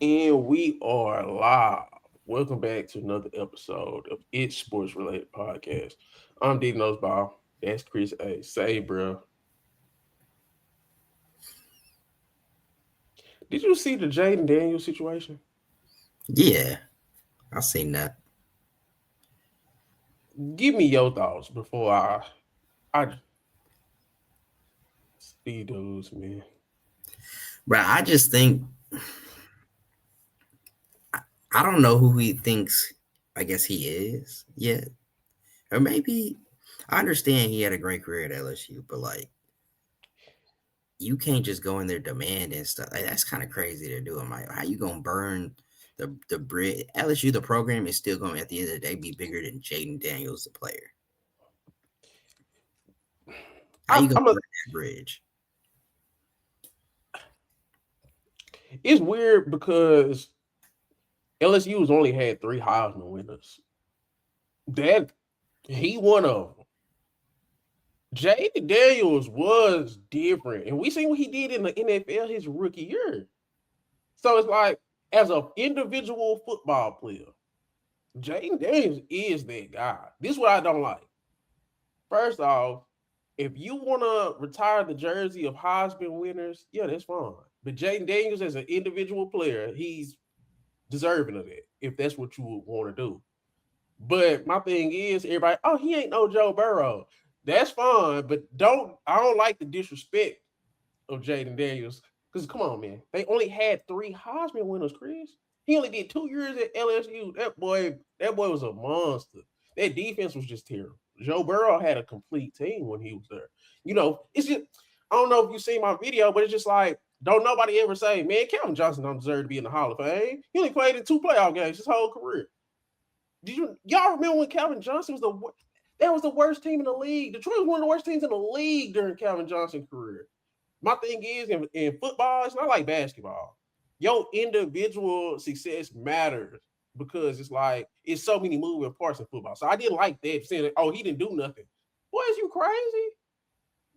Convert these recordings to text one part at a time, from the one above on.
And we are live. Welcome back to another episode of It's Sports Related Podcast. I'm D Noseball. That's Chris A. Say, bro, did you see the Jayden Daniels situation? Yeah, I seen that. Give me your thoughts before I see dudes, man. But I just think I don't know who he thinks I guess he is yet. Or maybe I understand he had a great career at LSU, but like you can't just go in there demanding stuff. Like, that's kind of crazy to do. I'm like, how you gonna burn the bridge? LSU, the program is still gonna at the end of the day be bigger than Jayden Daniels, the player. How I, you gonna I'm a. burn that bridge? It's weird because LSU has only had three Heisman winners. That he one of them. Jayden Daniels was different, and we seen what he did in the NFL his rookie year. So it's like, as an individual football player, Jayden Daniels is that guy. This is what I don't like. First off, if you want to retire the jersey of Heisman winners, yeah, that's fine. But Jayden Daniels, as an individual player, he's deserving of that if that's what you would want to do. But my thing is, everybody, oh, he ain't no Joe Burrow. That's fine, but I don't like the disrespect of Jayden Daniels. Because come on, man, they only had three Heisman winners, Chris. He only did 2 years at LSU. That boy was a monster. That defense was just terrible. Joe Burrow had a complete team when he was there. It's just I don't know if you seen my video, but it's just like don't nobody ever say, man, Calvin Johnson don't deserve to be in the Hall of Fame. He only played in two playoff games his whole career. Y'all remember when Calvin Johnson was that was the worst team in the league? Detroit was one of the worst teams in the league during Calvin Johnson's career. My thing is in football, it's not like basketball. Your individual success matters because it's like it's so many moving parts in football. So I didn't like that saying, oh, he didn't do nothing. Boy, is you crazy?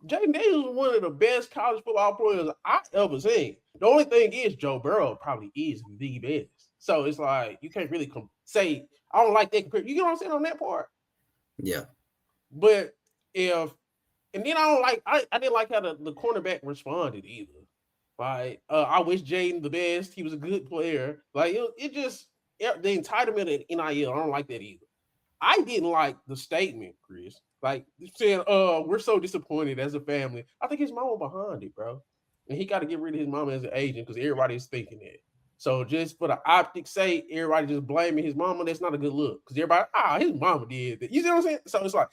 Jayden Daniels is one of the best college football players I've ever seen. The only thing is Joe Burrow probably is the best. So it's like you can't really say I don't like that. You get what I'm saying on that part? Yeah. But if and then I don't like I didn't like how the cornerback responded either. Like I wish Jayden the best. He was a good player. Like it just the entitlement at NIL. I don't like that either. I didn't like the statement, Chris. Like saying, we're so disappointed as a family. I think his mama behind it, bro. And he got to get rid of his mama as an agent because everybody's thinking that. So just for the optics sake, everybody just blaming his mama. That's not a good look because everybody, his mama did that. You see what I'm saying? So it's like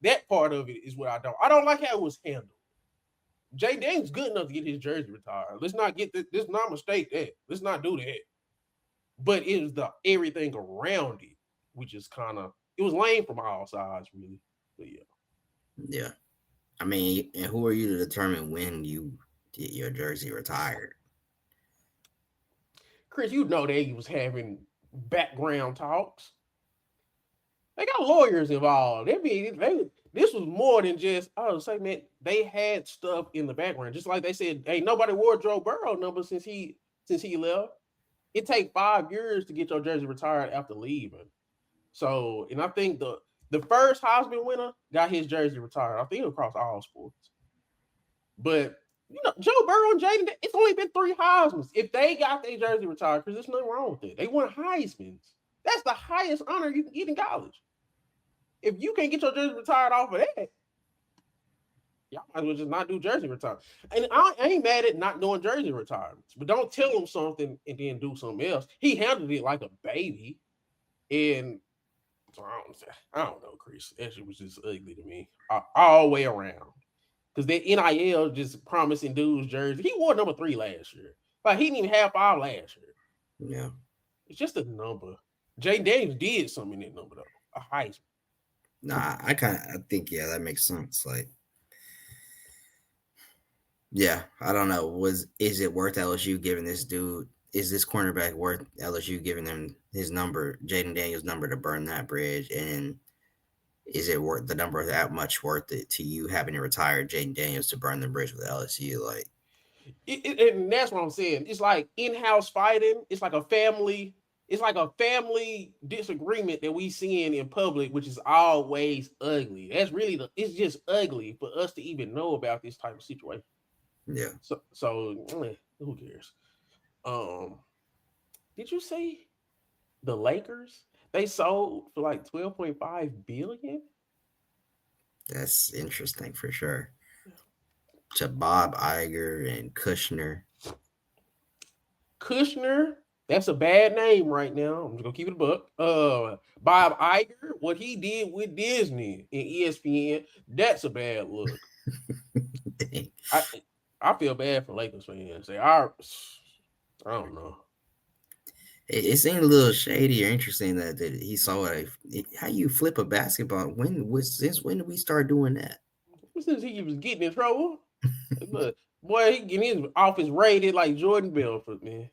that part of it is what I don't. I don't like how it was handled. Jay Daniels good enough to get his jersey retired. Let's not get this. Let's not mistake that. Let's not do that. But it was the everything around it, which is kind of it was lame from all sides, really. But yeah, Yeah. I mean, and who are you to determine when you get your jersey retired? Chris, you know they was having background talks. They got lawyers involved. This was more than just say man. They had stuff in the background, just like they said, hey, nobody wore Joe Burrow number since he left. It take 5 years to get your jersey retired after leaving. So, and I think the first Heisman winner got his jersey retired. I think across all sports. But Joe Burrow and Jayden, it's only been three Heisman's. If they got their jersey retired, because there's nothing wrong with it. They won Heisman's. That's the highest honor you can get in college. If you can't get your jersey retired off of that, y'all might as well just not do jersey retirement. And I ain't mad at not doing jersey retirements, but don't tell him something and then do something else. He handled it like a baby, and so I don't know, Chris. That shit was just ugly to me, all the way around. Because that NIL just promising dudes jersey. He wore number 3 last year. Like he didn't even have 5 last year. Yeah. It's just a number. Jay Daniels did something in that number though. A Heisman. Nah, I think yeah, that makes sense. Like, yeah, I don't know. Is it worth LSU giving this dude? Is this cornerback worth LSU giving him his number, Jaden Daniels' number, to burn that bridge? And is it worth that much worth it to you having to retire Jaden Daniels to burn the bridge with LSU? Like, And that's what I'm saying. It's like in-house fighting. It's like a family. It's like a family disagreement that we seeing in public, which is always ugly. That's really the. It's just ugly for us to even know about this type of situation. Yeah, So who cares? Um, did you say the Lakers? They sold for like 12.5 billion. that's interesting for sure. To Bob Iger and Kushner. Kushner, that's a bad name right now. I'm just gonna keep it a buck. Bob Iger, what he did with Disney and ESPN, that's a bad look. Dang. I I feel bad for Lakers fans. They are, I don't know, It seemed a little shady or interesting that he saw how you flip a basketball. Since when did we start doing that? since he was getting in trouble. Look, boy, he getting his office raided like Jordan Belfort, man.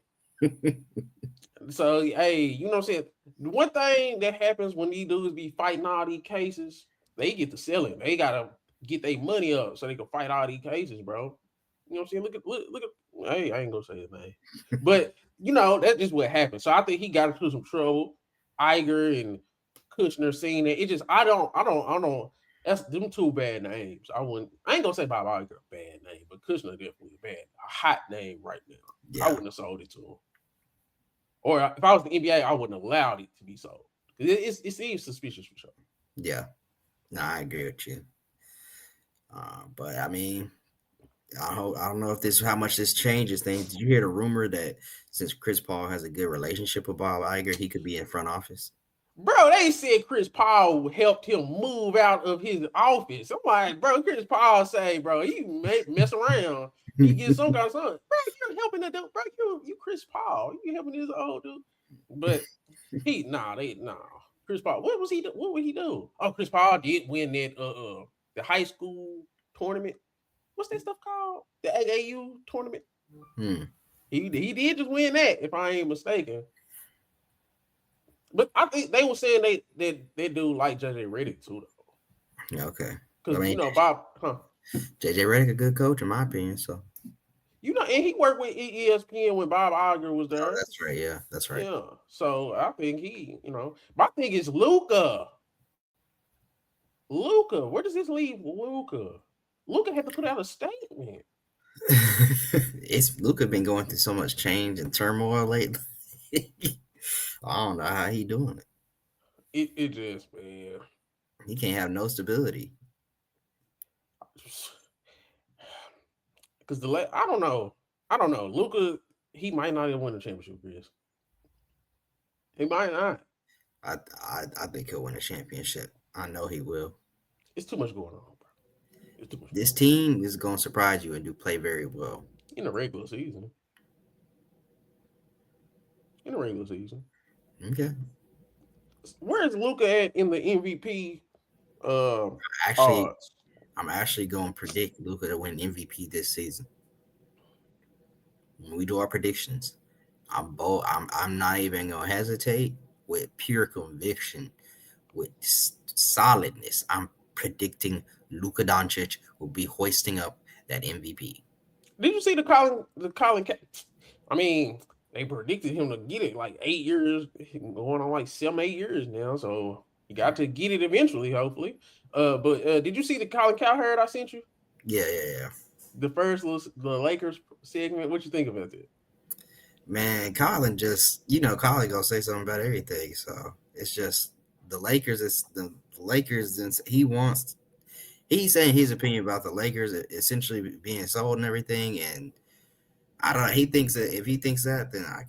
So hey, you know what I'm saying? The one thing that happens when these dudes be fighting all these cases, they get to selling. They gotta get their money up so they can fight all these cases, bro. You know what I'm saying? Look at hey, I ain't gonna say his name. But that's just what happened. So I think he got into some trouble. Iger and Kushner seen it. It just I don't that's them two bad names. I ain't gonna say Bob Iger a bad name, but Kushner definitely a hot name right now. I Yeah, wouldn't have sold it to him. Or if I was the NBA, I wouldn't have allowed it to be sold. It seems suspicious for sure. yeah. No, I agree with you. But I mean, I don't know if this how much this changes things. Did you hear the rumor that since Chris Paul has a good relationship with Bob Iger, he could be in front office? Bro, they said Chris Paul helped him move out of his office. I'm like, bro, Chris Paul say, bro, he may mess around. He gets some kind of something. Bro, you're helping that dude. Bro, you Chris Paul. You helping this old dude. But Chris Paul, what was he do? What would he do? Oh, Chris Paul did win that the high school tournament. What's that stuff called? The AAU tournament. Hmm. He did just win that, if I ain't mistaken. But I think they were saying they do like JJ Redick too, though. Okay. I Because mean, Bob, JJ Redick a good coach in my opinion. So, and he worked with ESPN when Bob Iger was oh, there. that's right. Yeah, that's right. Yeah, so I think my thing is Luca. Luca, where does this leave Luca? Luca had to put out a statement. It's Luca been going through so much change and turmoil lately. I don't know how he doing it. It just man, He can't have no stability. because I don't know. Luca, he might not even win a championship, Chris. He might not. I think he'll win a championship. I know he will. It's too much going on, bro. It's too much This going on team is going to surprise you and do play very well. in the regular season. In the regular season, Okay. where is Luca at in the MVP uh, Actually, odds? I'm actually going to predict Luca to win MVP this season. When we do our predictions, I'm bold. I'm not even going to hesitate with pure conviction, with solidness. I'm predicting Luka Doncic will be hoisting up that MVP. Did you see the Colin? I mean, they predicted him to get it like 8 years, going on like 7, 8 years now. So he got to get it eventually, hopefully. But did you see the Colin Cowherd I sent you? Yeah, yeah, yeah. The Lakers segment. What you think about that? Man, Colin just Colin gonna say something about everything. So it's just the Lakers. It's the Lakers, and he's saying his opinion about the Lakers essentially being sold and everything. And I don't know. He thinks that if he thinks that, then I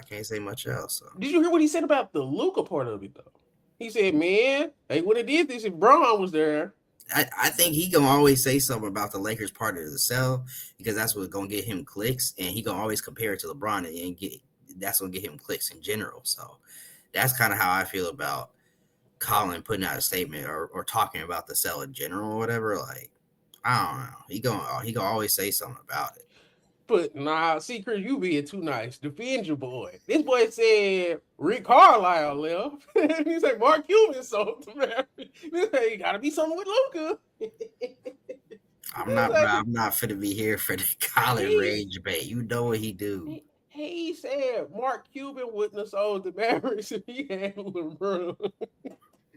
can't say much else. So Did you hear what he said about the Luca part of it though? He said, "Man, they would have did this if Braun was there." I think he gonna always say something about the Lakers part of the sell because that's what's gonna get him clicks, and he gonna always compare it to LeBron and get that's gonna get him clicks in general. So that's kind of how I feel about Colin putting out a statement or talking about the sell in general or whatever. Like I don't know, he gonna always say something about it. But nah, see, Chris, you being too nice. Defend your boy. This boy said Rick Carlisle left. He said Mark Cuban sold to Mary. He said, you gotta be something with Luca. I'm That's not, bro. like I'm not finna be here for the college he's range debate. You know what he do. he said Mark Cuban wouldn't have sold the Mavericks if he had LeBron.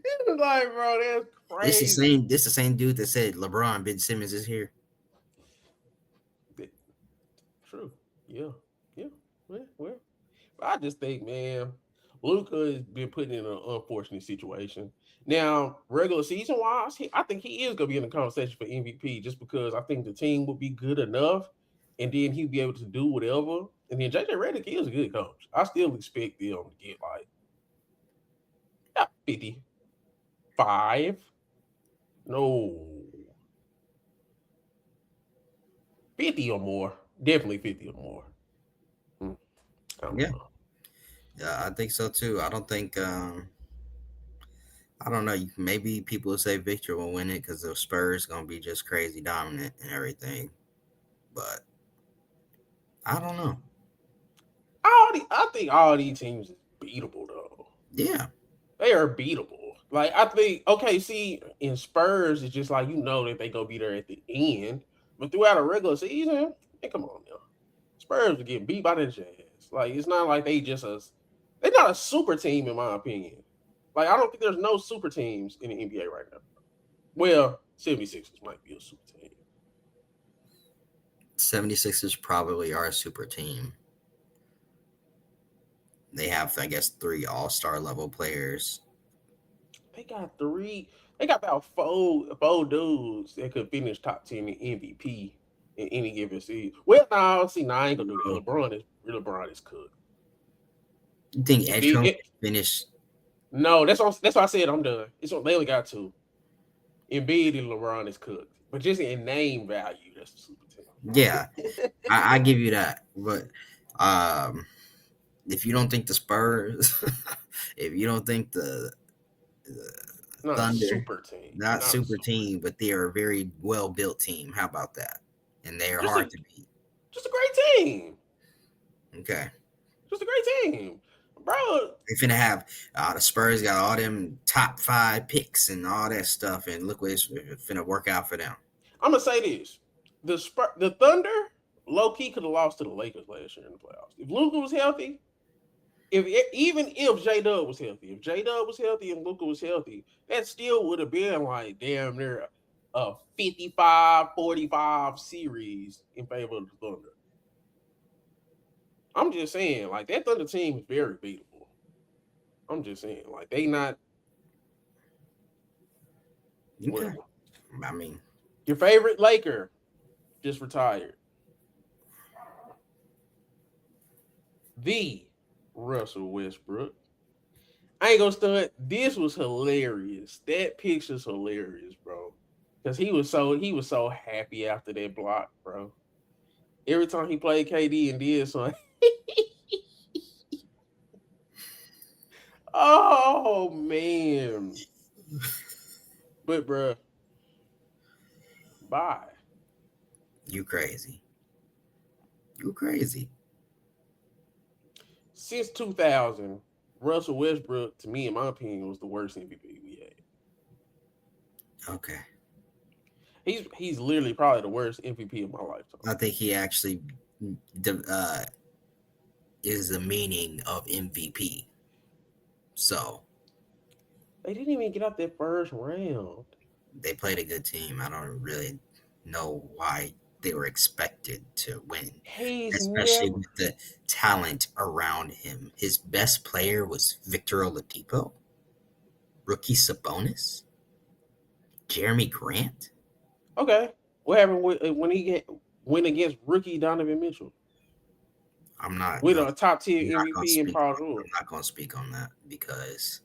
It was like, bro, that's This the crazy. same. This the same dude that said LeBron Ben Simmons is here. True. Yeah. Yeah. Well, I just think, man, Luca has been put in an unfortunate situation. Now, regular season wise, I think he is going to be in the conversation for MVP just because I think the team will be good enough, and then he'll be able to do whatever. And then JJ Redick is a good coach. I still expect them to get like 55. No, 50 or more. Definitely 50 or more. Hmm, I don't Yeah, know. yeah, I think so too. I don't think. I don't know. Maybe people will say Victor will win it because the Spurs gonna be just crazy dominant and everything. But I don't know. I think all these teams is beatable though. Yeah, They are beatable. Like I think, okay, see, in Spurs, it's just like you know that they gonna be there at the end, but throughout a regular season, man, come on now, Spurs are getting beat by the Jazz. Like it's not like they're not a super team in my opinion. Like I don't think there's no super teams in the NBA right now. Well, 76ers might be a super team. 76ers probably are a super team. They have, I guess, three all-star level players. They got three. They got about four dudes that could finish top 10 in MVP in any given season. Well, no, see, now I ain't gonna do that. So, LeBron is cooked. you think It be Edgecombe it. can finish? No, that's why I said I'm done. They only got two. Embiid and LeBron is cooked, but just in name value, that's a super Yeah, team. I give you that. But um, if you don't think the Spurs, if you don't think the Not a Thunder, super team. not Not a super super team, team. but they are a very well built team. How about that? And they are Just hard a to beat. just a great team. Okay. Just a great team, bro. They finna have the Spurs got all them top 5 picks and all that stuff, and look what it's finna work out for them. I'm gonna say this: the Thunder low key could have lost to the Lakers last year in the playoffs. If Luka was healthy, even if J Dub was healthy, if J Dub was healthy and Luka was healthy, that still would have been like damn near a 55-45 series in favor of the Thunder. I'm just saying, like that Thunder team is very beatable. I'm just saying, like they not Okay. well. I mean, Your favorite Laker just retired. The Russell Westbrook. I ain't gonna stunt. This was hilarious. That picture's hilarious, bro. Cause he was so happy after that block, bro. Every time he played KD and did something. Oh man. But bro, bye. you crazy. You crazy. Since 2000, Russell Westbrook, to me, in my opinion, was the worst MVP we had. Okay. He's literally probably the worst MVP of my lifetime. I think he actually uh, is the meaning of MVP. So They didn't even get out that first round. they played a good team. I don't really know why they were expected to win, He's especially never with the talent around him. His best player was Victor Oladipo, rookie Sabonis, Jeremy Grant. okay. What happened when went against rookie Donovan Mitchell I'm not with gonna. a top tier I'm not gonna MVP in speak. Paul I'm George? not gonna speak on that because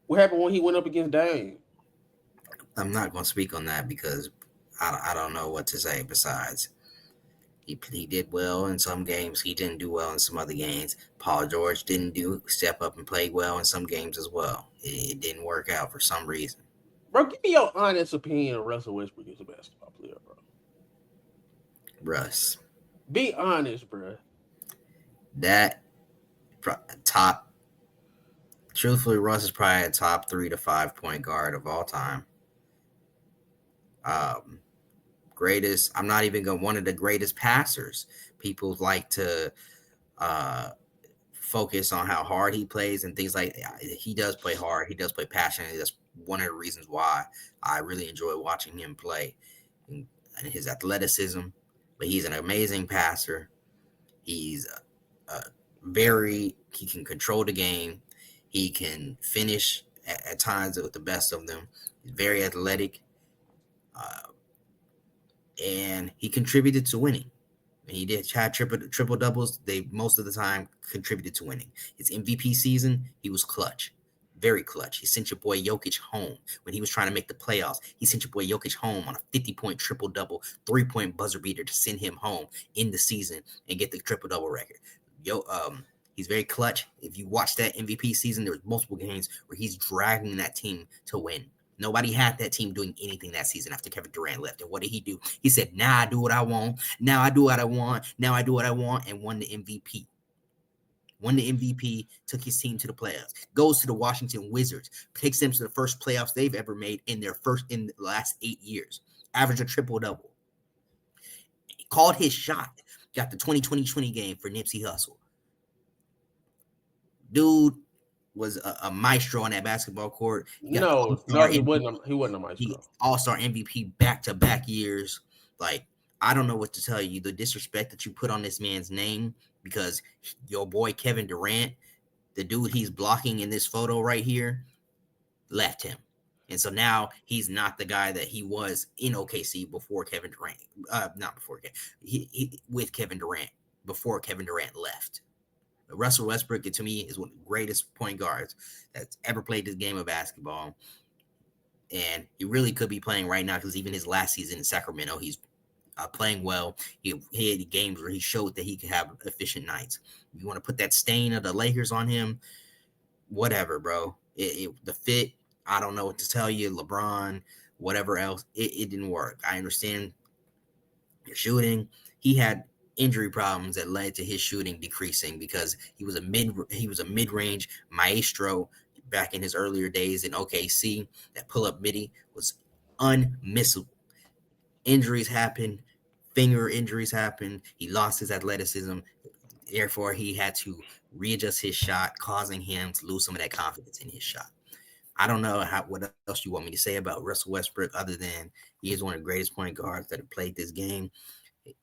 What happened when he went up against Dame? I'm not gonna speak on that because I don't know what to say. Besides, he did well in some games. He didn't do well in some other games. Paul George didn't do step up and play well in some games as well. It didn't work out for some reason. Bro, give me your honest opinion of Russell Westbrook as a basketball player, bro. Russ, Be honest, bro. that top. Truthfully, Russ is probably a top 3 to 5 point guard of all time. Um, greatest. I'm not even going one of the greatest passers. People like to uh focus on how hard he plays and things like that. He does play hard. He does play passionately. That's one of the reasons why I really enjoy watching him play and his athleticism. But he's an amazing passer. He's a very he can control the game. He can finish at times with the best of them. He's very athletic, uh, and he contributed to winning. He did had triple doubles. They most of the time contributed to winning. His MVP season, he was clutch, very clutch. He sent your boy Jokic home when he was trying to make the playoffs. He sent your boy Jokic home on a 50-point triple double, 3-point buzzer beater to send him home in the season and get the triple double record. He's very clutch. If you watch that MVP season, there was multiple games where he's dragging that team to win. Nobody had that team doing anything that season after Kevin Durant left. And what did he do? He said, "Now I do what I want. Now I do what I want. Now I do what I want," and won the MVP. Won the MVP, took his team to the playoffs, goes to the Washington Wizards, takes them to the first playoffs they've ever made in the last 8 years. Averaged a triple double. Called his shot. Got the 2020 game for Nipsey Hussle. Dude was a maestro on that basketball court. He got the No, All-Star no, he MVP. wasn't. He wasn't a He maestro. All-Star MVP back-to-back years. Like, I don't know what to tell you. The disrespect that you put on this man's name, because your boy Kevin Durant, the dude he's blocking in this photo right here, left him. And so now he's not the guy that he was in OKC before Kevin Durant. Not before he with Kevin Durant before Kevin Durant left. Russell Westbrook, to me, is one of the greatest point guards that's ever played this game of basketball. And he really could be playing right now, because even his last season in Sacramento, he's playing well. He had games where he showed that he could have efficient nights. You want to put that stain of the Lakers on him, whatever, bro. The fit, I don't know what to tell you. LeBron, whatever else, it didn't work. I understand your shooting. He had injury problems that led to his shooting decreasing, because he was a mid-range maestro back in his earlier days in OKC. That pull-up midi was unmissable. Injuries happened, finger injuries happened. He lost his athleticism. Therefore, he had to readjust his shot, causing him to lose some of that confidence in his shot. I don't know what else you want me to say about Russell Westbrook, other than he is one of the greatest point guards that have played this game.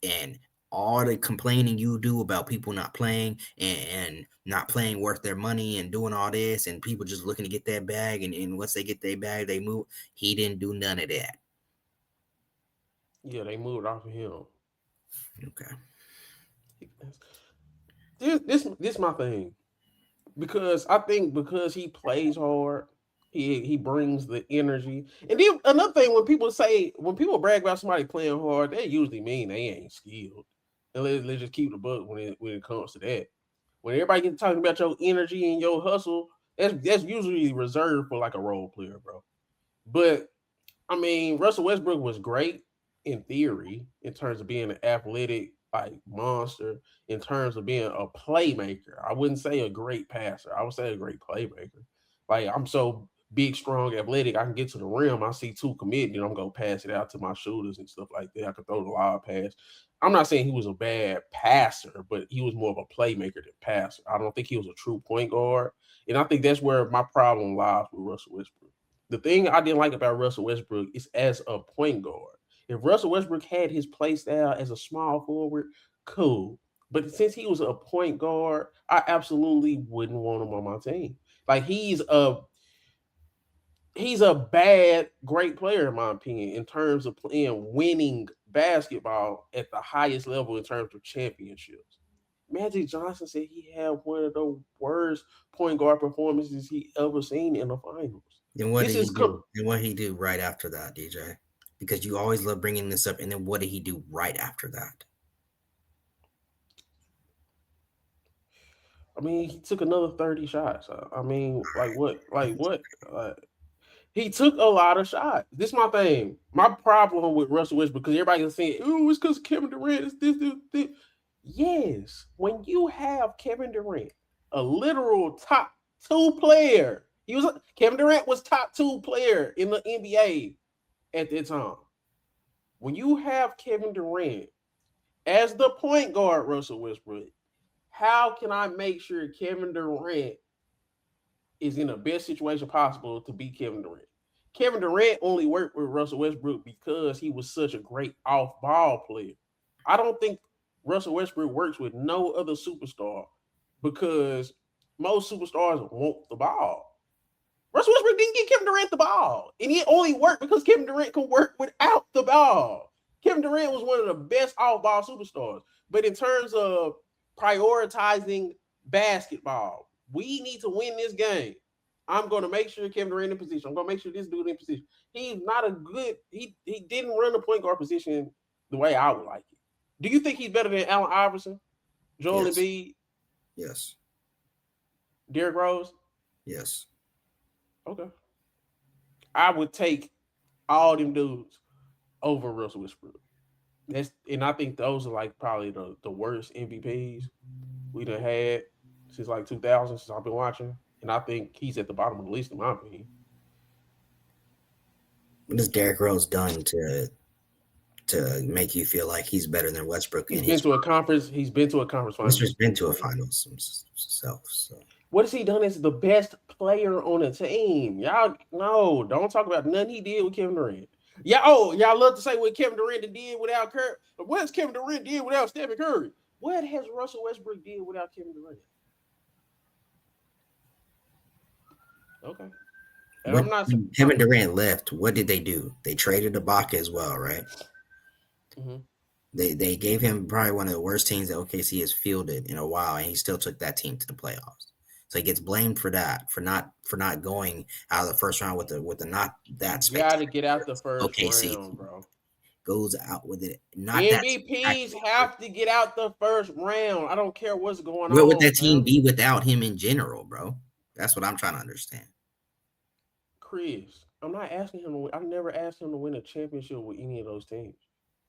And all the complaining you do about people not playing and not playing worth their money and doing all this, and people just looking to get that bag, and once they get their bag, they move. He didn't do none of that. Yeah, they moved off of him. Okay. This my thing, because I think because he plays hard, he brings the energy. And then another thing, when people brag about somebody playing hard, they usually mean they ain't skilled. And let's just keep the book when it comes to that. When everybody gets talking about your energy and your hustle, that's usually reserved for like a role player, bro. But I mean, Russell Westbrook was great in theory in terms of being an athletic like monster, in terms of being a playmaker. I wouldn't say a great passer. I would say a great playmaker. Like, I'm so big, strong, athletic, I can get to the rim. I see two committed, and I'm gonna pass it out to my shooters and stuff like that. I could throw the lob pass. I'm not saying he was a bad passer, but he was more of a playmaker than passer. I don't think he was a true point guard. And I think that's where my problem lies with Russell Westbrook. The thing I didn't like about Russell Westbrook is as a point guard. If Russell Westbrook had his play style as a small forward, cool. But since he was a point guard, I absolutely wouldn't want him on my team. Like, he's a bad, great player in my opinion in terms of playing winning basketball at the highest level in terms of championships. Magic Johnson said he had one of the worst point guard performances he ever seen in the finals. Then what This did he is do? And what did he do right after that, DJ? Because you always love bringing this up. And then what did he do right after that? I mean, he took another 30 shots. I mean, like what? Like what? He took a lot of shots. This is my thing. My problem with Russell Westbrook, because everybody is saying, "Oh, it's because Kevin Durant is this." Yes, when you have Kevin Durant, a literal top two player, Kevin Durant was top two player in the NBA at that time. When you have Kevin Durant as the point guard, Russell Westbrook, how can I make sure Kevin Durant is in the best situation possible to beat Kevin Durant? Kevin Durant only worked with Russell Westbrook because he was such a great off ball player. I don't think Russell Westbrook works with no other superstar because most superstars want the ball. Russell Westbrook didn't get Kevin Durant the ball, and it only worked because Kevin Durant could work without the ball. Kevin Durant was one of the best off-ball superstars, but in terms of prioritizing basketball, we need to win this game. I'm going to make sure Kevin Durant in position. I'm going to make sure this dude in position. He's not a good. He didn't run the point guard position the way I would like it. Do you think he's better than Allen Iverson, Joel Yes. Embiid, Yes. Derrick Rose? Yes. Okay, I would take all them dudes over Russell Westbrook. And I think those are like probably the worst MVPs we done had since like 2000 since I've been watching, and I think he's at the bottom of the list in my opinion. What has Derrick Rose done to make you feel like he's better than Westbrook He's in been his to a prime? conference. He's been to a conference finals Westbrook's been three to a times. finals himself, so What has he done as the best player on the team? Y'all no, don't talk about nothing he did with Kevin Durant. Yeah, oh, y'all love to say what Kevin Durant did without Curry. What has Kevin Durant did without Stephen Curry? What has Russell Westbrook did without Kevin Durant? Okay. And I'm when not. Kevin Durant left, what did they do? They traded Ibaka as well, right? Mm-hmm. They gave him probably one of the worst teams that OKC has fielded in a while, and he still took that team to the playoffs. So he gets blamed for that, for not going out of the first round with the not that Got to spectacular get out the first OKC round, team. bro. Goes out with it not that MVPs spectacular. have to get out the first round. I don't care what's going Where would on, that team fam. be without him in general, bro? That's what I'm trying to understand. Chris, I'm not asking him to win. I've never asked him to win a championship with any of those teams.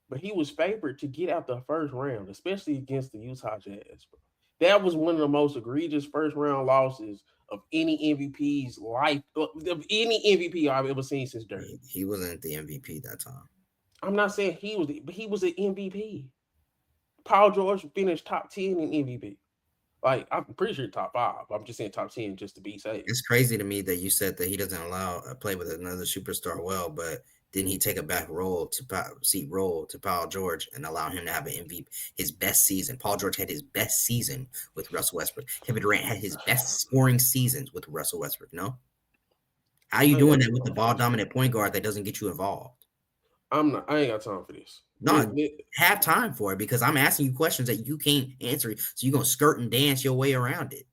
But he was favored to get out the first round, especially against the Utah Jazz, bro. That was one of the most egregious first round losses of any MVP's life, of any MVP I've ever seen since Dirk. He wasn't the MVP that time. I'm not saying he was, but he was an MVP. Paul George finished top 10 in MVP. Like, I'm pretty sure top five. I'm just saying top 10 just to be safe. It's crazy to me that you said that he doesn't allow play with another superstar well, but didn't he take a back seat role to Paul George and allow him to have an MVP, his best season? Paul George had his best season with Russell Westbrook. Kevin Durant had his best scoring seasons with Russell Westbrook. No, how are you I ain't doing got that with the time for ball this. dominant point guard that doesn't get you involved? I'm not. I ain't got time for this. No, have time for it because I'm asking you questions that you can't answer. So you're gonna skirt and dance your way around it.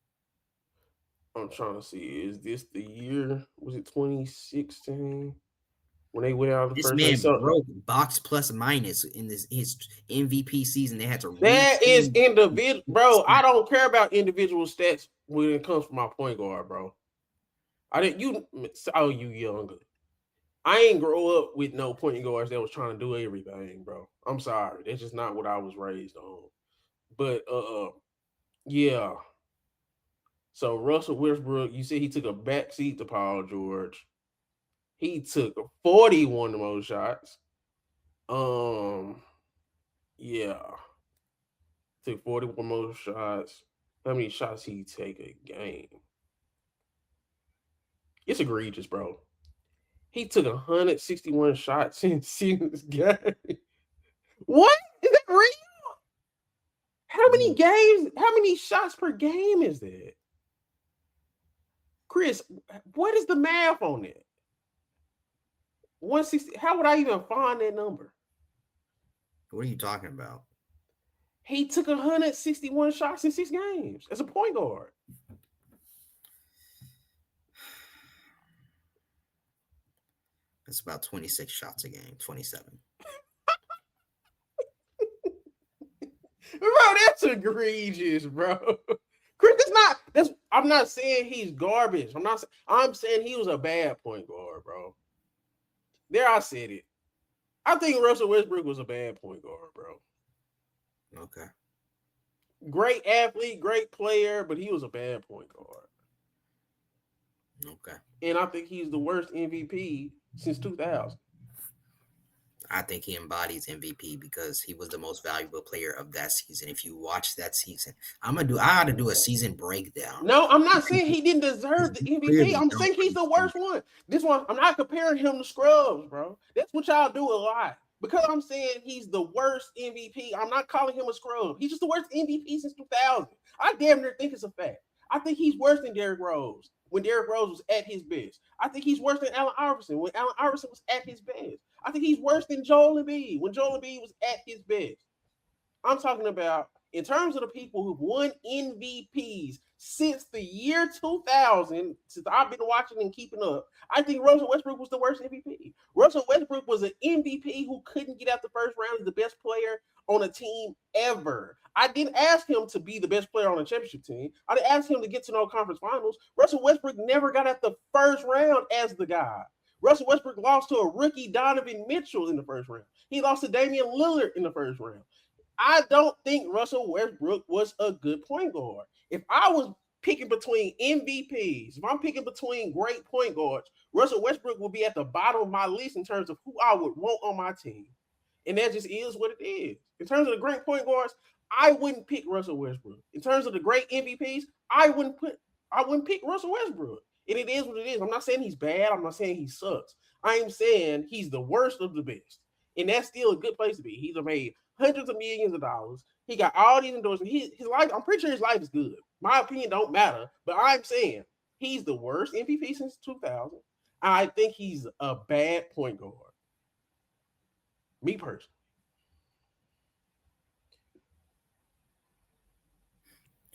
I'm trying to see. Is this the year? Was it 2016 when they went out the This first round? man So broke box plus minus in his MVP season. They had to that is reteam. individual, bro. I don't care about individual stats when it comes from my point guard, bro. I didn't. You. Oh, you younger. I ain't grow up with no point guards that was trying to do everything, bro. I'm sorry. That's just not what I was raised on. But yeah. So Russell Westbrook, you said he took a back seat to Paul George. He took 41 the most shots. Um, yeah, took 41 most shots. How many shots he take a game? It's egregious, bro. He took 161 shots in season's game. What? Is that real? How many games? How many shots per game is that? Chris, what is the math on that? 160. How would I even find that number? What are you talking about? He took 161 shots in 6 games as a point guard. It's about 26 shots a game, 27. Bro, that's egregious, bro. Chris, that's not. That's. I'm not saying he's garbage. I'm saying he was a bad point guard, bro. There, I said it. I think Russell Westbrook was a bad point guard, bro. Okay. Great athlete, great player, but he was a bad point guard. Okay. And I think he's the worst MVP since 2000. I think he embodies MVP because he was the most valuable player of that season. If you watch that season, I had to do a season breakdown. No, I'm not saying he didn't deserve the You MVP. clearly I'm don't saying he's the understand. worst one. This one, I'm not comparing him to Scrubs, bro. That's what y'all do a lot. Because I'm saying he's the worst MVP, I'm not calling him a scrub. He's just the worst MVP since 2000. I damn near think it's a fact. I think he's worse than Derrick Rose when Derrick Rose was at his best. I think he's worse than Allen Iverson when Allen Iverson was at his best. I think he's worse than Joel Embiid when Joel Embiid was at his best. I'm talking about in terms of the people who've won MVPs since the year 2000, since I've been watching and keeping up. I think Russell Westbrook was the worst MVP. Russell Westbrook was an MVP who couldn't get out the first round as the best player on a team ever. I didn't ask him to be the best player on a championship team. I didn't ask him to get to no conference finals. Russell Westbrook never got out the first round as the guy. Russell Westbrook lost to a rookie Donovan Mitchell in the first round. He lost to Damian Lillard in the first round. I don't think Russell Westbrook was a good point guard. If I was picking between MVPs, if I'm picking between great point guards, Russell Westbrook will be at the bottom of my list in terms of who I would want on my team. And that just is what it is. In terms of the great point guards, I wouldn't pick Russell Westbrook. In terms of the great MVPs, I wouldn't pick Russell Westbrook. And it is what it is. I'm not saying he's bad. I'm not saying he sucks. I am saying he's the worst of the best. And that's still a good place to be. He's made hundreds of millions of dollars. He got all these endorsements. His life, I'm pretty sure his life is good. My opinion don't matter, but I'm saying he's the worst MVP since 2000. I think he's a bad point guard. Me personally.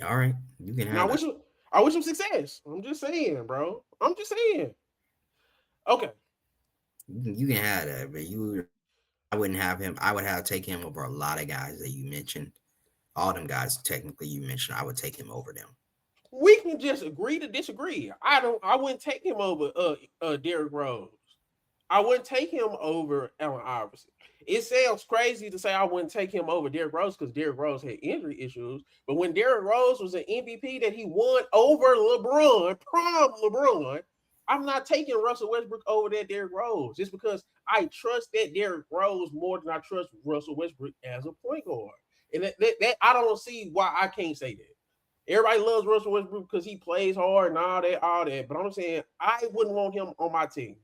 All right, you can Now have that. I wish him success. I'm just saying, bro. I'm just saying. Okay. You can have that, but I wouldn't have him. I would have take him over a lot of guys that you mentioned. All them guys, technically, you mentioned. I would take him over them. We can just agree to disagree. I wouldn't take him over Derrick Rose. I wouldn't take him over Allen Iverson. It sounds crazy to say I wouldn't take him over Derrick Rose because Derrick Rose had injury issues. But when Derrick Rose was an MVP that he won over LeBron, prime LeBron, I'm not taking Russell Westbrook over that Derrick Rose just because I trust that Derrick Rose more than I trust Russell Westbrook as a point guard. And that I don't see why I can't say that. Everybody loves Russell Westbrook because he plays hard and all that. But I'm saying I wouldn't want him on my team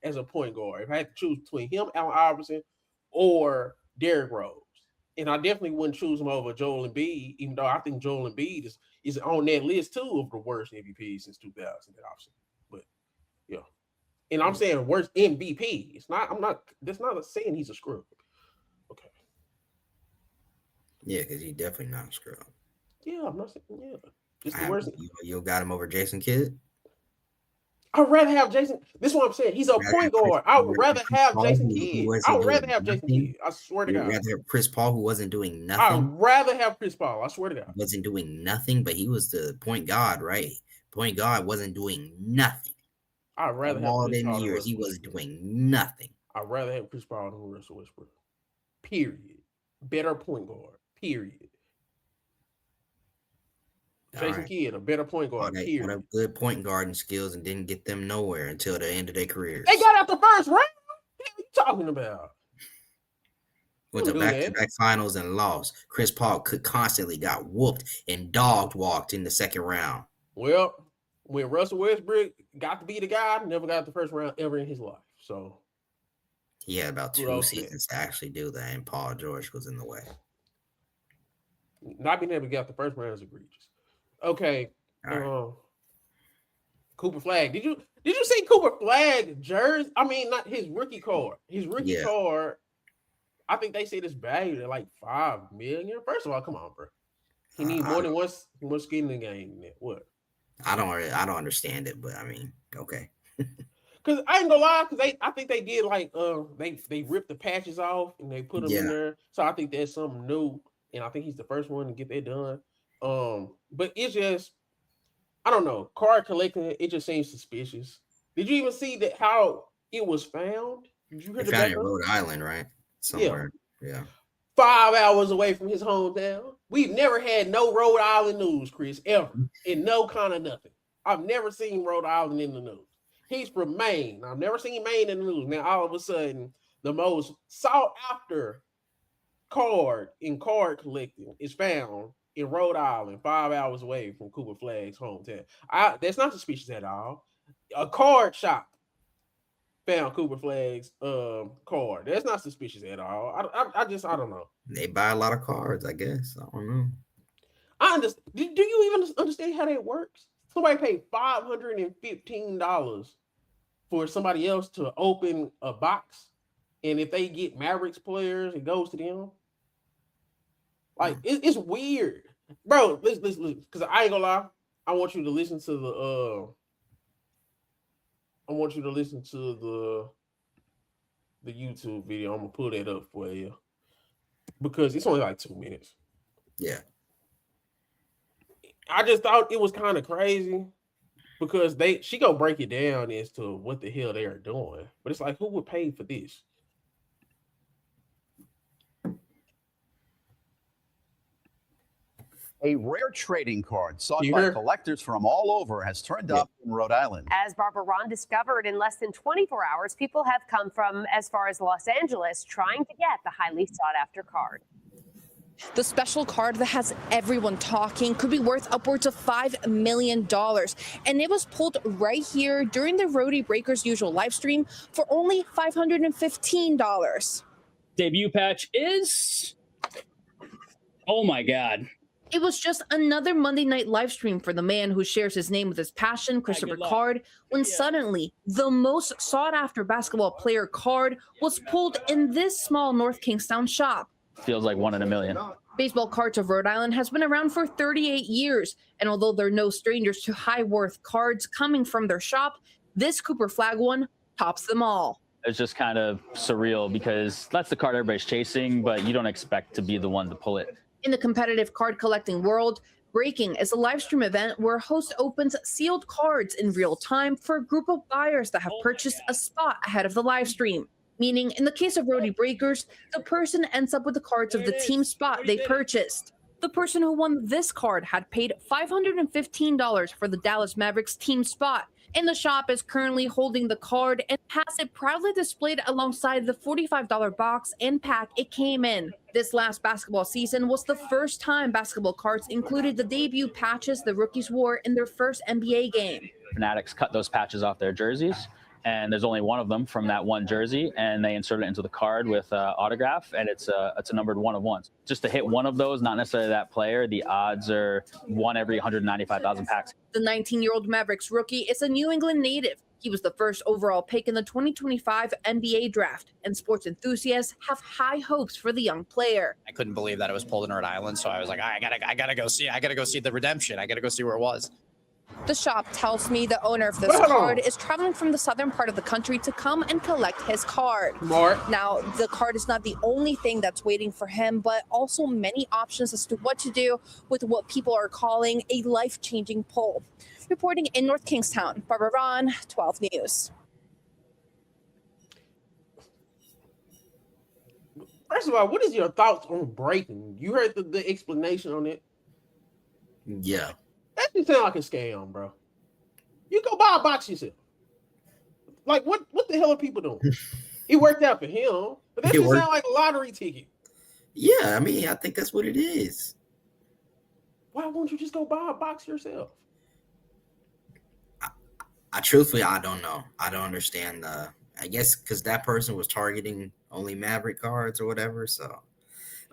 as a point guard. If I had to choose between him, Allen Iverson, or Derrick Rose. And I definitely wouldn't choose him over Joel Embiid, even though I think Joel Embiid is on that list too of the worst MVP since 2000. But yeah. And I'm saying worst MVP. It's not, that's not saying he's a scrub. Okay. Yeah, because he's definitely not a scrub. Yeah, I'm not saying, yeah. Just I the have worst. you got him over Jason Kidd. I'd rather have Jason. This is what I'm saying. He's a Rather point have Chris, guard. I would rather Chris have Paul, Jason who Kidd. I wasn't would rather doing have Jason nothing. Kidd. I swear to You'd God. rather have Chris Paul, who wasn't doing I'd nothing. rather have Chris Paul. I swear to God. Wasn't doing nothing, but he was the point guard, right? Point guard wasn't doing nothing. I'd rather have All Chris them Paul than years, he Russell was Westbrook. doing nothing. I'd rather have Chris Paul than Russell Westbrook. Period. Better point guard. Period. All Jason right. Kidd, a better point All guard. they Period. have good point guarding skills and didn't get them nowhere until the end of their They careers. got out the first round. What are you talking about? Went Don't to do that. back-to-back finals and lost. Chris Paul could constantly got whooped and dogged walked in the second round. Well, when Russell Westbrook got to be the guy, never got the first round ever in his life. So He had about 2 kudos to that. seasons to actually do that, and Paul George was in the way. Not being able to get out the first round is egregious. Okay. All right. Cooper Flagg. Did you see Cooper Flagg jersey? I mean, not his rookie card. His rookie Yeah. card. I think they said it's valued at like $5 million. First of all, come on, bro. He need more than one skin in the game. What? I don't understand it, but I mean, okay. Cause I ain't gonna lie, I think they did like they ripped the patches off and they put them in Yeah. there. So I think that's something new, and I think he's the first one to get that done. But it's just I don't know. Card collecting, it just seems suspicious. Did you even see that how it was found? Did you hear They the found it in background? Rhode Island, right? Yeah. Somewhere. Yeah. 5 hours away from his hometown. We've never had no Rhode Island news, Chris, ever. In no kind of nothing. I've never seen Rhode Island in the news. He's from Maine. I've never seen Maine in the news. Now all of a sudden, The most sought after card in card collecting is found in Rhode Island, 5 hours away from Cooper Flagg's hometown. That's not suspicious at all. A card shop found Cooper Flagg's card. That's not suspicious at all. I don't know. They buy a lot of cards, I guess. I don't know. I understand. Do you even understand how that works? Somebody paid $515 for somebody else to open a box, and if they get Mavericks players, it goes to them. Like it's weird, bro. Listen, because I ain't gonna lie. I want you to listen to the. I want you to listen to the YouTube video. I'm gonna pull that up for you because it's only like 2 minutes. Yeah. I just thought it was kind of crazy because she gonna break it down as to what the hell they are doing. But it's like, who would pay for this? A rare trading card sought by collectors from all over has turned up in Rhode Island. As Barbara Ron discovered, in less than 24 hours, people have come from as far as Los Angeles trying to get the highly sought after card. The special card that has everyone talking could be worth upwards of $5 million. And it was pulled right here during the Roadie Breakers usual live stream for only $515. Debut patch is, oh my God. It was just another Monday night live stream for the man who shares his name with his passion, Christopher Card, when suddenly the most sought after basketball player card was pulled in this small North Kingstown shop. Feels like 1 in a million. Baseball Cards of Rhode Island has been around for 38 years, and although they're no strangers to high-worth cards coming from their shop, this Cooper Flagg one tops them all. It's just kind of surreal because that's the card everybody's chasing, but you don't expect to be the one to pull it. In the competitive card collecting world, Breaking is a live stream event where a host opens sealed cards in real time for a group of buyers that have purchased a spot ahead of the live stream. Meaning, in the case of Roadie Breakers, the person ends up with the cards of the team spot they purchased. The person who won this card had paid $515 for the Dallas Mavericks team spot, and the shop is currently holding the card and has it proudly displayed alongside the $45 box and pack it came in. This last basketball season was the first time basketball cards included the debut patches the rookies wore in their first NBA game. Fanatics cut those patches off their jerseys, and there's only one of them from that one jersey, and they insert it into the card with autograph, and it's a numbered 1 of 1s. Just to hit one of those, not necessarily that player, the odds are 1 every 195,000 packs. The 19-year-old Mavericks rookie is a New England native. He was the first overall pick in the 2025 NBA draft, and sports enthusiasts have high hopes for the young player. I couldn't believe that it was pulled in Rhode Island, so I was like, I gotta go see the redemption. I gotta go see where it was. The shop tells me the owner of this card is traveling from the southern part of the country to come and collect his card. Now, the card is not the only thing that's waiting for him, but also many options as to what to do with what people are calling a life-changing pull. Reporting in North Kingstown, Barbara Ron, 12 News. First of all, what is your thoughts on Breaking? You heard the explanation on it? Yeah. That just sound like a scam, bro. You go buy a box yourself. Like, what the hell are people doing? It worked out for him, but that just sound like a lottery ticket. Yeah, I mean, I think that's what it is. Why won't you just go buy a box yourself? I truthfully, I don't know. I don't understand I guess because that person was targeting only Maverick cards or whatever, so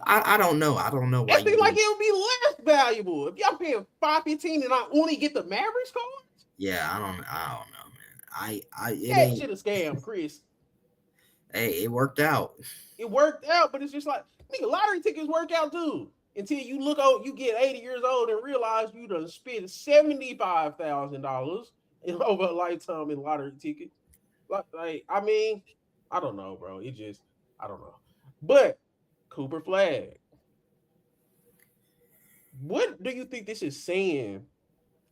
I don't know. I don't know why. It seems like it would be less valuable if y'all paying $515 and I only get the Mavericks cards. Yeah, I don't know, man. That shit a scam, Chris. Hey, it worked out. It worked out, but it's just like, nigga, lottery tickets work out too. Until you look out, you get 80 years old and realize you done spent $75,000 over a lifetime in lottery tickets. Like, I mean, I don't know, bro. I don't know. But Cooper Flagg, what do you think this is saying?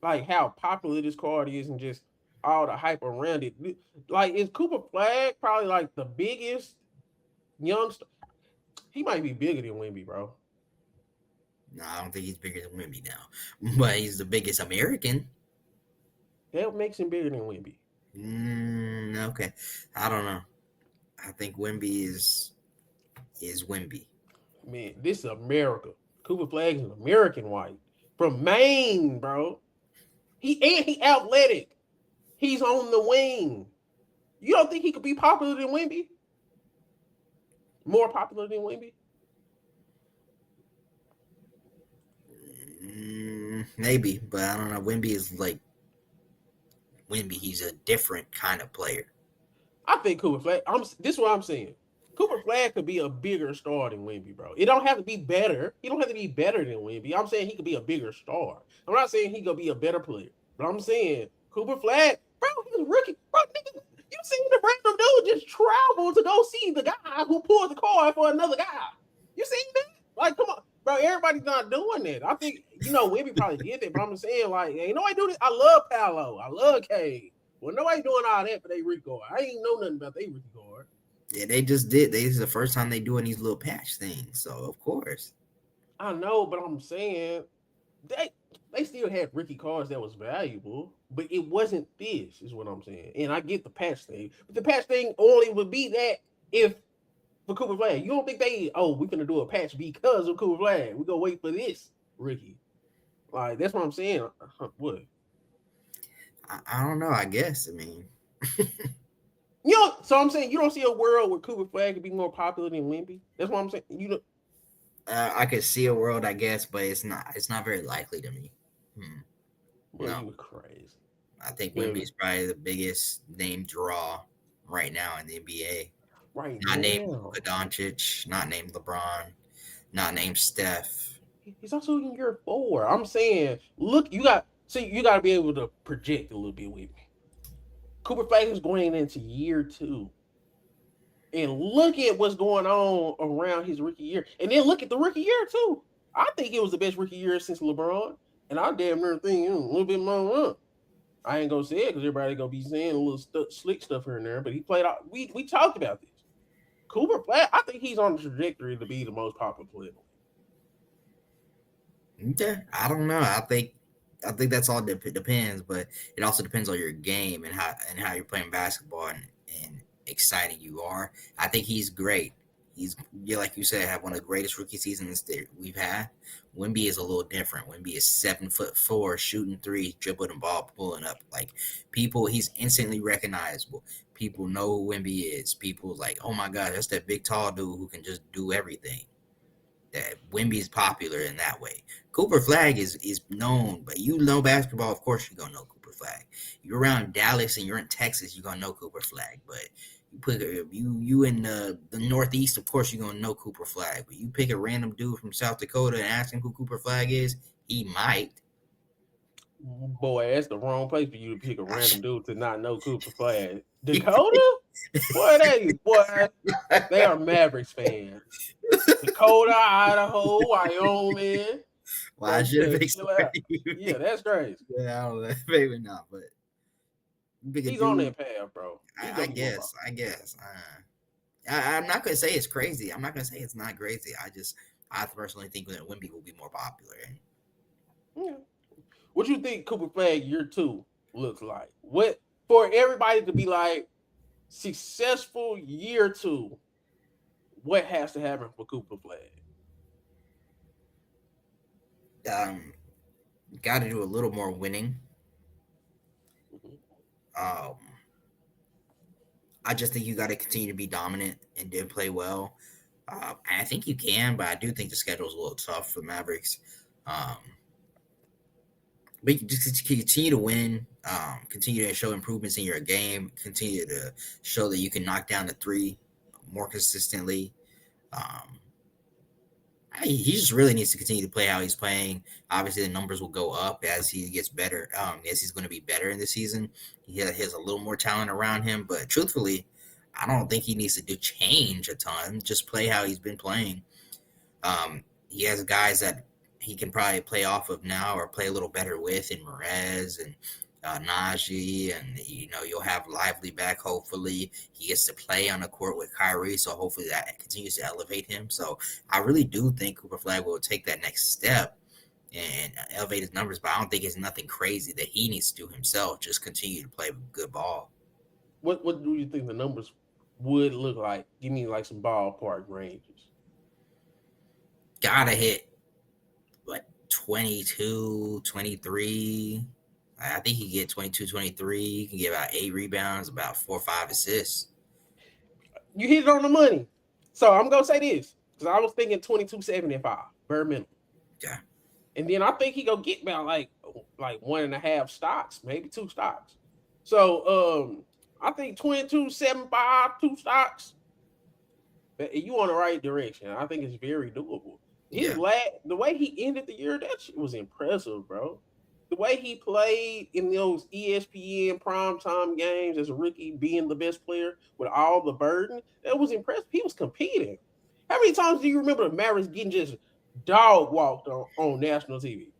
Like how popular this card is and just all the hype around it. Like, is Cooper Flagg probably like the biggest youngster? He might be bigger than Wemby, bro. No, I don't think he's bigger than Wemby now, but he's the biggest American. That makes him bigger than Wemby. Okay, I don't know. I think Wemby is Wemby. Man, this is America. Cooper Flagg is an American white from Maine, bro. He athletic. He's on the wing. You don't think he could be popular than Wemby? More popular than Wemby? Maybe, but I don't know. Wemby is like Wemby. He's a different kind of player. I think Cooper Flagg. This is what I'm saying. Cooper Flagg could be a bigger star than Wemby, bro. It don't have to be better. He don't have to be better than Wemby. I'm saying he could be a bigger star. I'm not saying he could be a better player, but I'm saying Cooper Flagg, bro, he was rookie. Bro, nigga, you seen the random dude just travel to go see the guy who pulled the card for another guy. You seen that? Like, come on. Bro, everybody's not doing that. I think, Wemby probably did that, but I'm saying, like, ain't nobody do this. I love Paolo. I love Cade. Well, nobody doing all that for their rookie card. I ain't know nothing about their rookie card. Yeah, they just did. This is the first time they doing these little patch things. So, of course. I know, but I'm saying they still had rookie cards that was valuable, but it wasn't this, is what I'm saying. And I get the patch thing, but the patch thing only would be that if for Cooper Flagg. You don't think we're gonna do a patch because of Cooper Flagg. We're gonna wait for this rookie. Like, that's what I'm saying. What? I don't know. I guess. I mean, so I'm saying you don't see a world where Cooper Flagg could be more popular than Wemby. That's what I'm saying. I could see a world, I guess, but it's not very likely to me. Well, No. you were crazy. I think Wemby is probably the biggest name draw right now in the NBA. Right not now. named Luka Doncic, not named LeBron, not named Steph. He's also in year 4. I'm saying, look, you got to be able to project a little bit with me. Cooper Flagg is going into year 2. And look at what's going on around his rookie year. And then look at the rookie year, too. I think it was the best rookie year since LeBron. And I damn near think a little bit more. I ain't going to say it because everybody going to be saying a little slick stuff here and there. But he played out. We talked about this. Cooper Flagg, I think he's on the trajectory to be the most popular player. Okay, I don't know. I think that's all depends, but it also depends on your game and how you're playing basketball and exciting you are. I think he's great. He's, like you said, have one of the greatest rookie seasons that we've had. Wemby is a little different. Wemby is 7'4", shooting threes, dribbling the ball, pulling up. Like, people, he's instantly recognizable. People know who Wemby is. People like, oh my God, that's that big tall dude who can just do everything. That Wemby is popular in that way. Cooper Flagg is known, but you know basketball, of course you're gonna know Cooper Flagg. You're around Dallas and you're in Texas, you're gonna know Cooper Flagg. But you put you in the Northeast, of course you're gonna know Cooper Flagg. But you pick a random dude from South Dakota and ask him who Cooper Flagg is, he might. Boy, that's the wrong place for you to pick a random dude to not know Cooper Flagg. Dakota? Boy, they are Mavericks fans. Dakota, Idaho, Wyoming. Well, I should have explained. Yeah, that's crazy. Yeah, I don't know. Maybe not, but he's on that path, bro. I guess. I'm not gonna say it's crazy. I'm not gonna say it's not crazy. I personally think that Wemby will be more popular. Yeah. What you think Cooper Flagg year 2 looks like? What for everybody to be like successful year 2? What has to happen for Cooper Flagg? Got to do a little more winning. I just think you got to continue to be dominant and then play well. I think you can, but I do think the schedule is a little tough for the Mavericks. But you just continue to win, continue to show improvements in your game, continue to show that you can knock down the 3 more consistently. He just really needs to continue to play how he's playing. Obviously, the numbers will go up as he gets better. As he's going to be better in the season. He has a little more talent around him, but truthfully, I don't think he needs to change a ton. Just play how he's been playing. He has guys that he can probably play off of now or play a little better with in Merez and Najee, and you'll have Lively back. Hopefully, he gets to play on the court with Kyrie, so hopefully that continues to elevate him. So I really do think Cooper Flagg will take that next step and elevate his numbers, but I don't think it's nothing crazy that he needs to do himself. Just continue to play good ball. What do you think the numbers would look like? Give me like some ballpark ranges. Gotta hit, what, 22, 23. I think he can get 22, 23. He can get about 8 rebounds, about 4 or 5 assists. You hit it on the money. So I'm going to say this, because I was thinking 22.75, bare minimum. Yeah. And then I think he going to get about like 1.5 stocks, maybe 2 stocks. So I think 22.75, 2 stocks. You on the right direction. I think it's very doable. The way he ended the year, that shit was impressive, bro. The way he played in those ESPN primetime games as a rookie, being the best player with all the burden, that was impressive. He was competing. How many times do you remember the Mavericks getting just dog walked on national TV?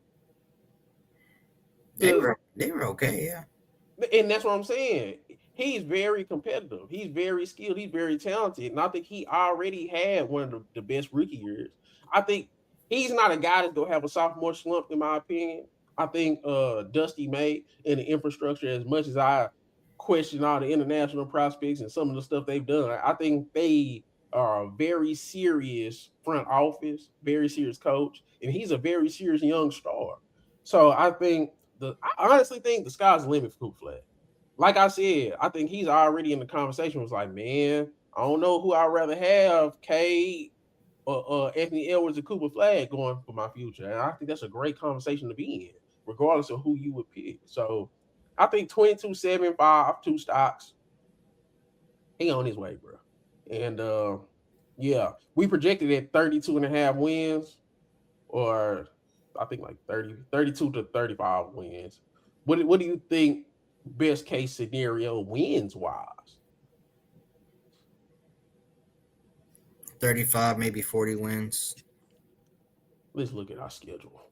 They were okay, yeah. And that's what I'm saying. He's very competitive. He's very skilled. He's very talented. And I think he already had one of the best rookie years. I think he's not a guy that's going to have a sophomore slump, in my opinion. I think Dusty May and the infrastructure, as much as I question all the international prospects and some of the stuff they've done, I think they are a very serious front office, very serious coach, and he's a very serious young star. So I honestly think the sky's the limit for Flagg. Like I said, I think he's already in the conversation. Was like, man, I don't know who I'd rather have, Cade or Anthony Edwards or Cooper Flagg going for my future. And I think that's a great conversation to be in, regardless of who you would pick. So I think 22.75, 2 stocks. He on his way, bro. And yeah, we projected at 32.5 wins, or I think like 32 to 35 wins. What do you think best case scenario wins wise? 35, maybe 40 wins. Let's look at our schedule.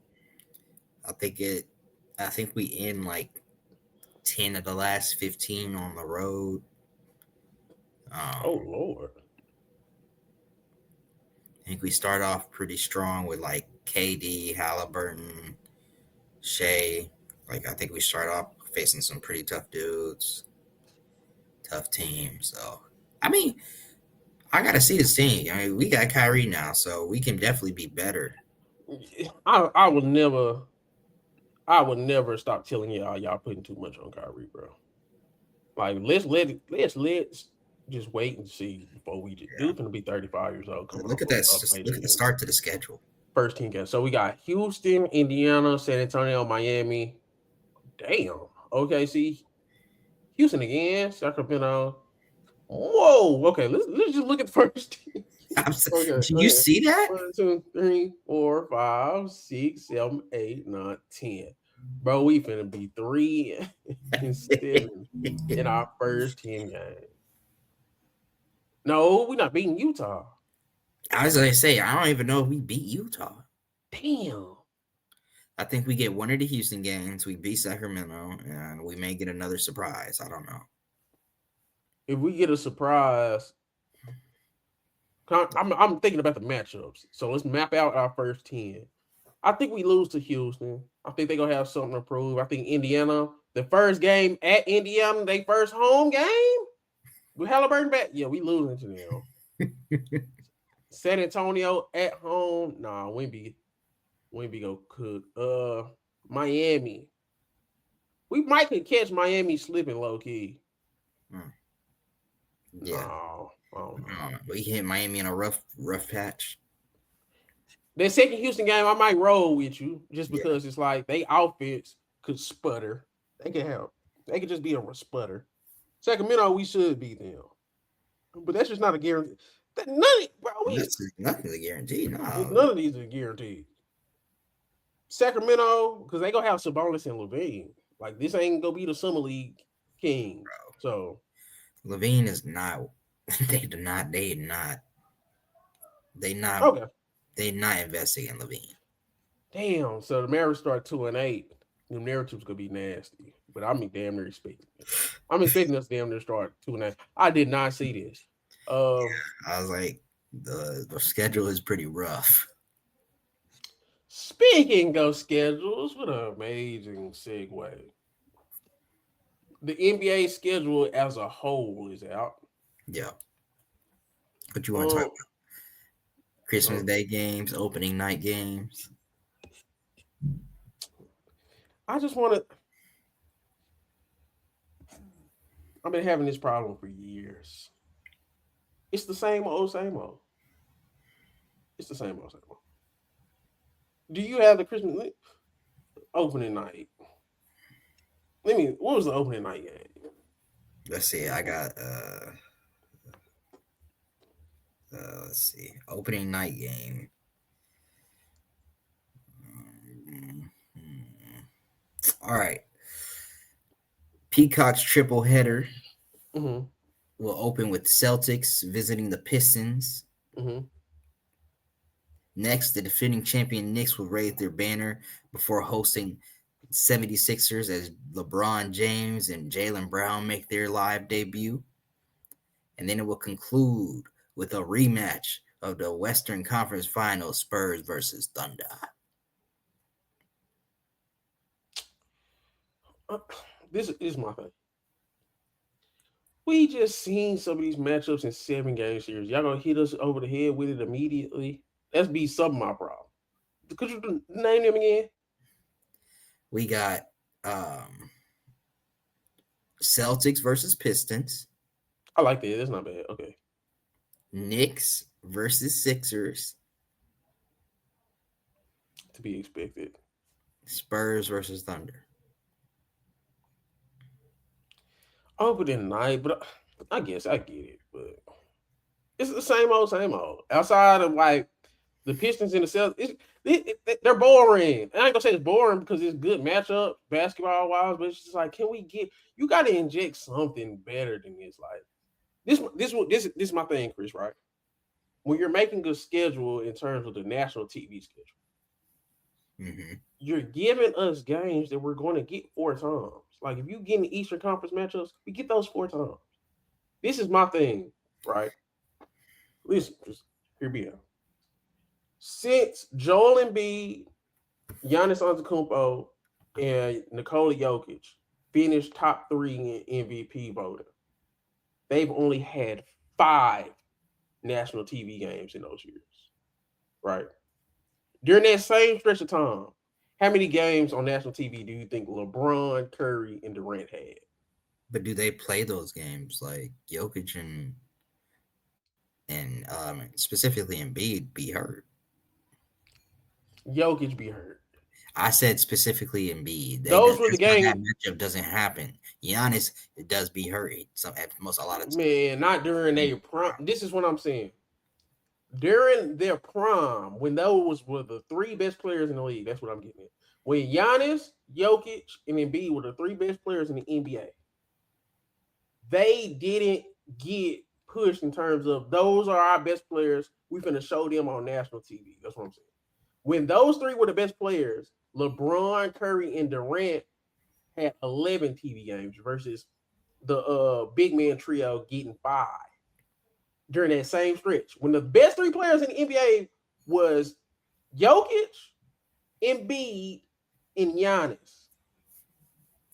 I think we end like 10 of the last 15 on the road. Oh Lord. I think we start off pretty strong with like KD, Halliburton, Shea. Like, I think we start off facing some pretty tough dudes, tough teams. So, I mean, I got to see this team. I mean, we got Kyrie now, so we can definitely be better. I would never stop telling y'all putting too much on Kyrie, bro. Like, let's just wait and see before we just. Dude's gonna be 35 years old. Look at that. Just look at the start to the schedule. First team game. So we got Houston, Indiana, San Antonio, Miami. Damn. Okay, see, Houston again, Sacramento. Whoa. Okay, let's just look at the first team. Okay, you see that? 1, 2, 3, 4, 5, 6, 7, 8, 9, 10. Bro, we finna be 3 and 7 in our first 10 games. No, we're not beating Utah. As I say, I don't even know if we beat Utah. Damn. I think we get one of the Houston games. We beat Sacramento, and we may get another surprise. I don't know. If we get a surprise, I'm thinking about the matchups. So let's map out our first 10. I think we lose to Houston. I think they're going to have something to prove. I think Indiana, the first game at Indiana, their first home game with Halliburton back. Yeah, we losing to them. San Antonio at home. Nah, Wemby go cook. Miami. We might could catch Miami slipping low key. Yeah. Oh, no. We hit Miami in a rough patch. That second Houston game, I might roll with you just because it's like they offense could sputter. They could just be a sputter. Sacramento, we should beat them. But that's just not a guarantee. Nothing's a guarantee. No. None of these are guaranteed. Sacramento, because they gonna have Sabonis and Levine. Like, this ain't gonna be the Summer League king. Bro. So Levine is not. They're not investing in Levine. Damn. So the Mavericks start 2-8. The narrative's gonna be nasty. But I'm damn near expecting it. I'm expecting us damn near start 2-8. I did not see this. I was like, the schedule is pretty rough. Speaking of schedules, what an amazing segue. The NBA schedule as a whole is out. Yeah. What you want to talk about? Christmas Day games, opening night games. I just want to. I've been having this problem for years. It's the same old, same old. It's the same old, same old. Do you have the Christmas opening night? What was the opening night game? Let's see. I got let's see. Opening night game. All right. Peacock's triple header will open with Celtics visiting the Pistons. Next, the defending champion Knicks will raise their banner before hosting 76ers as LeBron James and Jaylen Brown make their live debut. And then it will conclude with a rematch of the Western Conference Finals, Spurs versus Thunder. This is my thing. We just seen some of these matchups in 7-game series. Y'all gonna hit us over the head with it immediately? That's be some of my problem. Could you name them again? We got Celtics versus Pistons. I like that. That's not bad. Okay. Knicks versus Sixers. To be expected. Spurs versus Thunder. Opening night, but I guess I get it. But it's the same old, same old. Outside of like the Pistons and the Celtics, they're boring. And I ain't gonna say it's boring because it's good matchup basketball wise, but it's just like, can we get? You got to inject something better than this. Like this is my thing, Chris. Right? When you're making a schedule in terms of the national TV schedule, you're giving us games that we're going to get 4 times. Like if you get in the Eastern Conference matchups, we get those 4 times. This is my thing, right? Listen, just hear me out. Since Joel Embiid, Giannis Antetokounmpo, and Nikola Jokic finished top 3 in MVP voting, they've only had 5 national TV games in those years, right? During that same stretch of time, how many games on national TV do you think LeBron, Curry, and Durant had? But do they play those games? Like Jokic and specifically Embiid be hurt? Jokic be hurt. I said specifically Embiid. Those were the games. That matchup doesn't happen. Giannis, it does be hurt. A lot of times. Man, not during their prime. This is what I'm saying. During their prime, when those were the 3 best players in the league, that's what I'm getting at. When Giannis, Jokic, and Embiid were the 3 best players in the NBA, they didn't get pushed in terms of those are our best players. We're going to show them on national TV. That's what I'm saying. When those 3 were the best players, LeBron, Curry, and Durant had 11 TV games versus the big man trio getting 5. During that same stretch, when the best 3 players in the NBA was Jokic, Embiid, and Giannis,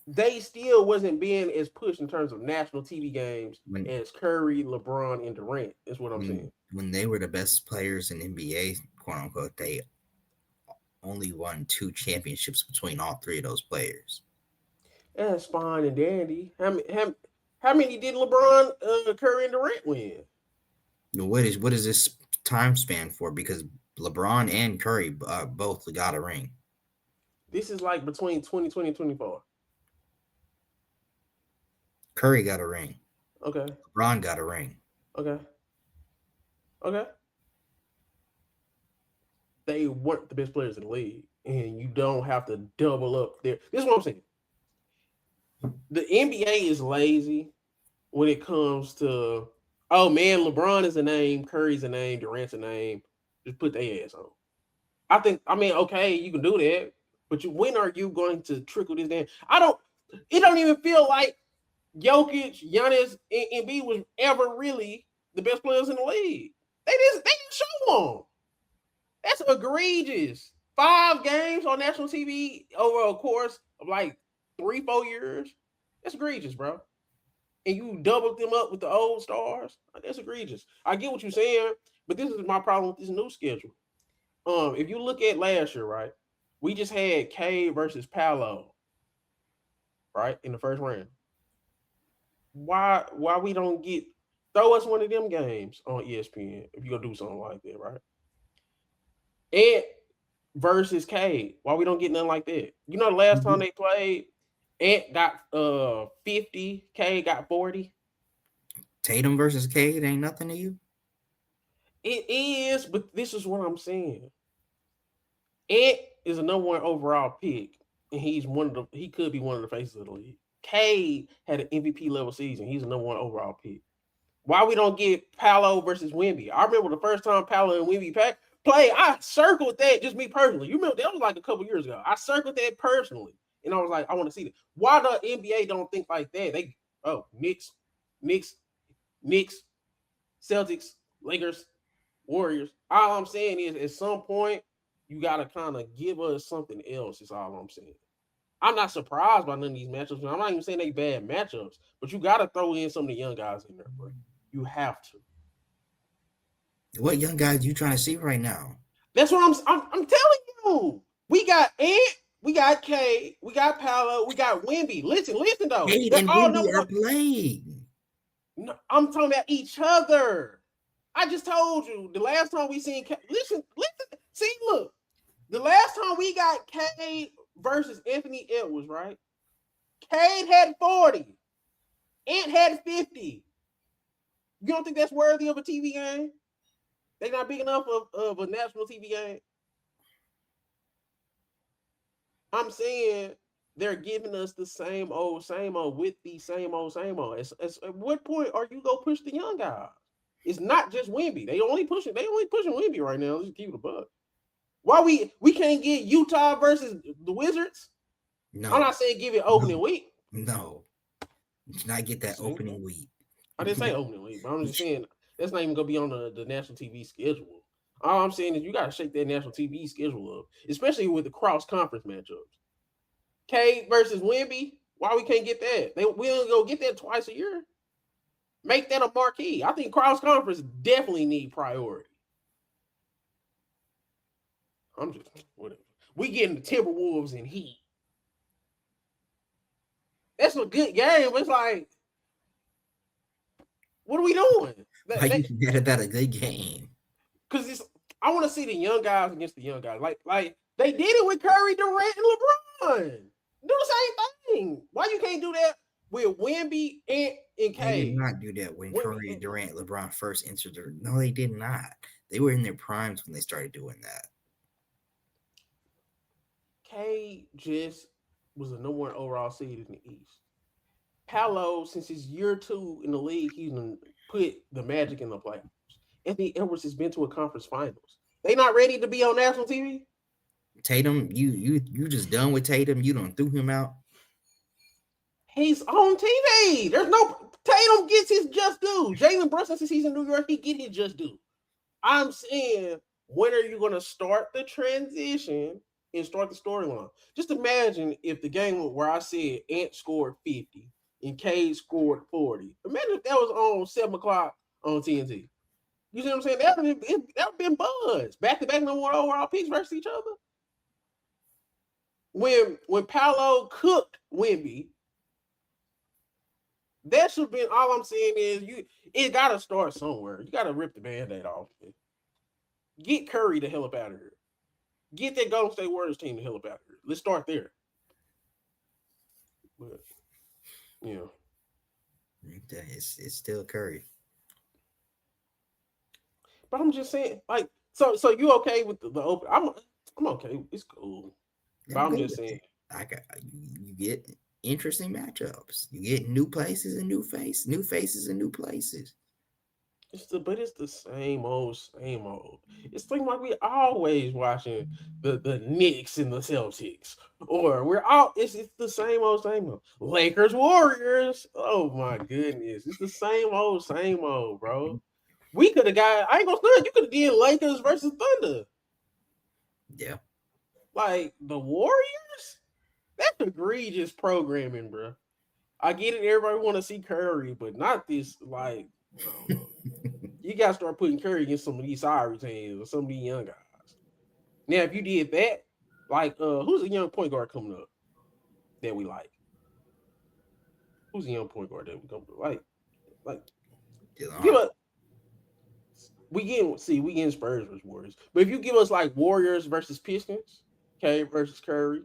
they still wasn't being as pushed in terms of national TV games as Curry, LeBron, and Durant. That's what I'm saying. When they were the best players in NBA, quote unquote, they only won 2 championships between all 3 of those players. That's fine and dandy. How many did LeBron, Curry, and Durant win? What is this time span for? Because LeBron and Curry both got a ring. This is like between 2020 and 24. Curry got a ring. Okay. LeBron got a ring. Okay. They weren't the best players in the league, and you don't have to double up there. This is what I'm saying. The NBA is lazy when it comes to, oh man, LeBron is a name, Curry's a name, Durant's a name. Just put their ass on. Okay, you can do that, but when are you going to trickle this down? It don't even feel like Jokic, Giannis, and Embiid was ever really the best players in the league. They didn't show them. That's egregious. 5 games on national TV over a course of like 3-4 years. That's egregious, bro. and you doubled them up with the old stars. That's egregious. I get what you're saying, but this is my problem with this new schedule. If you look at last year, right, we just had Cade versus Paolo, right, in the first round. Why we don't throw us one of them games on ESPN if you're gonna do something like that, right? Ant versus Cade. Why we don't get nothing like that? You know, the last time they played, Ant got 50, Cade got 40. Tatum versus Cade ain't nothing to you? It is, but this is what I'm saying. Ant is a number 1 overall pick, and he could be one of the faces of the league. Cade had an MVP level season. He's a number 1 overall pick. Why we don't get Paolo versus Wemby? I remember the first time Paolo and Wemby played, I circled that, just me personally. You remember that was like a couple years ago. I circled that personally, and I was like, I want to see that. Why the NBA don't think like that? Knicks, Celtics, Lakers, Warriors. All I'm saying is, at some point, you got to kind of give us something else. Is all I'm saying. I'm not surprised by none of these matchups. I'm not even saying they bad matchups, but you got to throw in some of the young guys in there, bro. You have to. What young guys you trying to see right now? That's what I'm telling you. We got Ant, we got Cade, we got Paolo, we got Wemby. Listen though. Cade and Wemby are playing. No, I'm talking about each other. I just told you the last time we seen Cade. Listen. See, look. The last time we got Cade versus Anthony Edwards, right? Cade had 40. Ant had 50. You don't think that's worthy of a TV game? They're not big enough of a national TV game. I'm saying they're giving us the same old with the same old. At what point are you gonna push the young guys? It's not just Wemby. They only pushing Wemby right now. Let's keep it a buck. Why we can't get Utah versus the Wizards? No. I'm not saying give it opening week. No. You cannot get that opening week. I didn't say opening week, but I'm just saying that's not even gonna be on the national TV schedule. All I'm saying is you gotta shake that national TV schedule up, especially with the cross conference matchups. Cade versus Wemby. Why we can't get that? We only go get that twice a year. Make that a marquee. I think cross conference definitely need priority. I'm just whatever. We getting the Timberwolves and Heat. That's a good game. It's like, what are we doing? Why you mad about a good game? Because I want to see the young guys against the young guys. Like they did it with Curry, Durant, and LeBron. Do the same thing. Why you can't do that with Wemby and Cade? They did not do that when Curry, Durant, LeBron first entered. No, they did not. They were in their primes when they started doing that. Cade just was the number 1 overall seed in the East. Paolo, since his year 2 in the league, he's put the Magic in the playoffs. Anthony Edwards has been to a conference finals. They not ready to be on national TV? Tatum, you just done with Tatum? You done threw him out? He's on TV. Tatum gets his just due. Jalen Brunson, since he's in New York, he get his just due. I'm saying, when are you going to start the transition and start the storyline? Just imagine if the game where I said Ant scored 50 and Cade scored 40. Imagine if that was on 7 o'clock on TNT. You see what I'm saying? That would have been buzz. Back-to-back number 1 overall picks versus each other. When Paolo cooked Wemby, that should have been, all I'm saying is it got to start somewhere. You got to rip the Band-Aid off. Get Curry the hell up out of here. Get that Golden State Warriors team the hell up out of here. Let's start there. But, it's still Curry. But I'm just saying, like, so you okay with the open? I'm okay. It's cool. But I'm just saying, you get interesting matchups. You get new places and new faces and new places. But it's the same old. It's like we always watching the Knicks and the Celtics, or it's the same old. Lakers, Warriors. Oh my goodness, it's the same old, bro. We could have got. I ain't gonna say you could have did Lakers versus Thunder. Yeah. Like the Warriors, that's egregious programming, bro. I get it. Everybody want to see Curry, but not this. Like, no. You got to start putting Curry against some of these sorry teams or some of these young guys. Now, if you did that, like, who's a young point guard coming up that we like? Who's a young point guard that we come to like? Give us. We getting Spurs versus Warriors, but if you give us like Warriors versus Pistons, K versus Curry,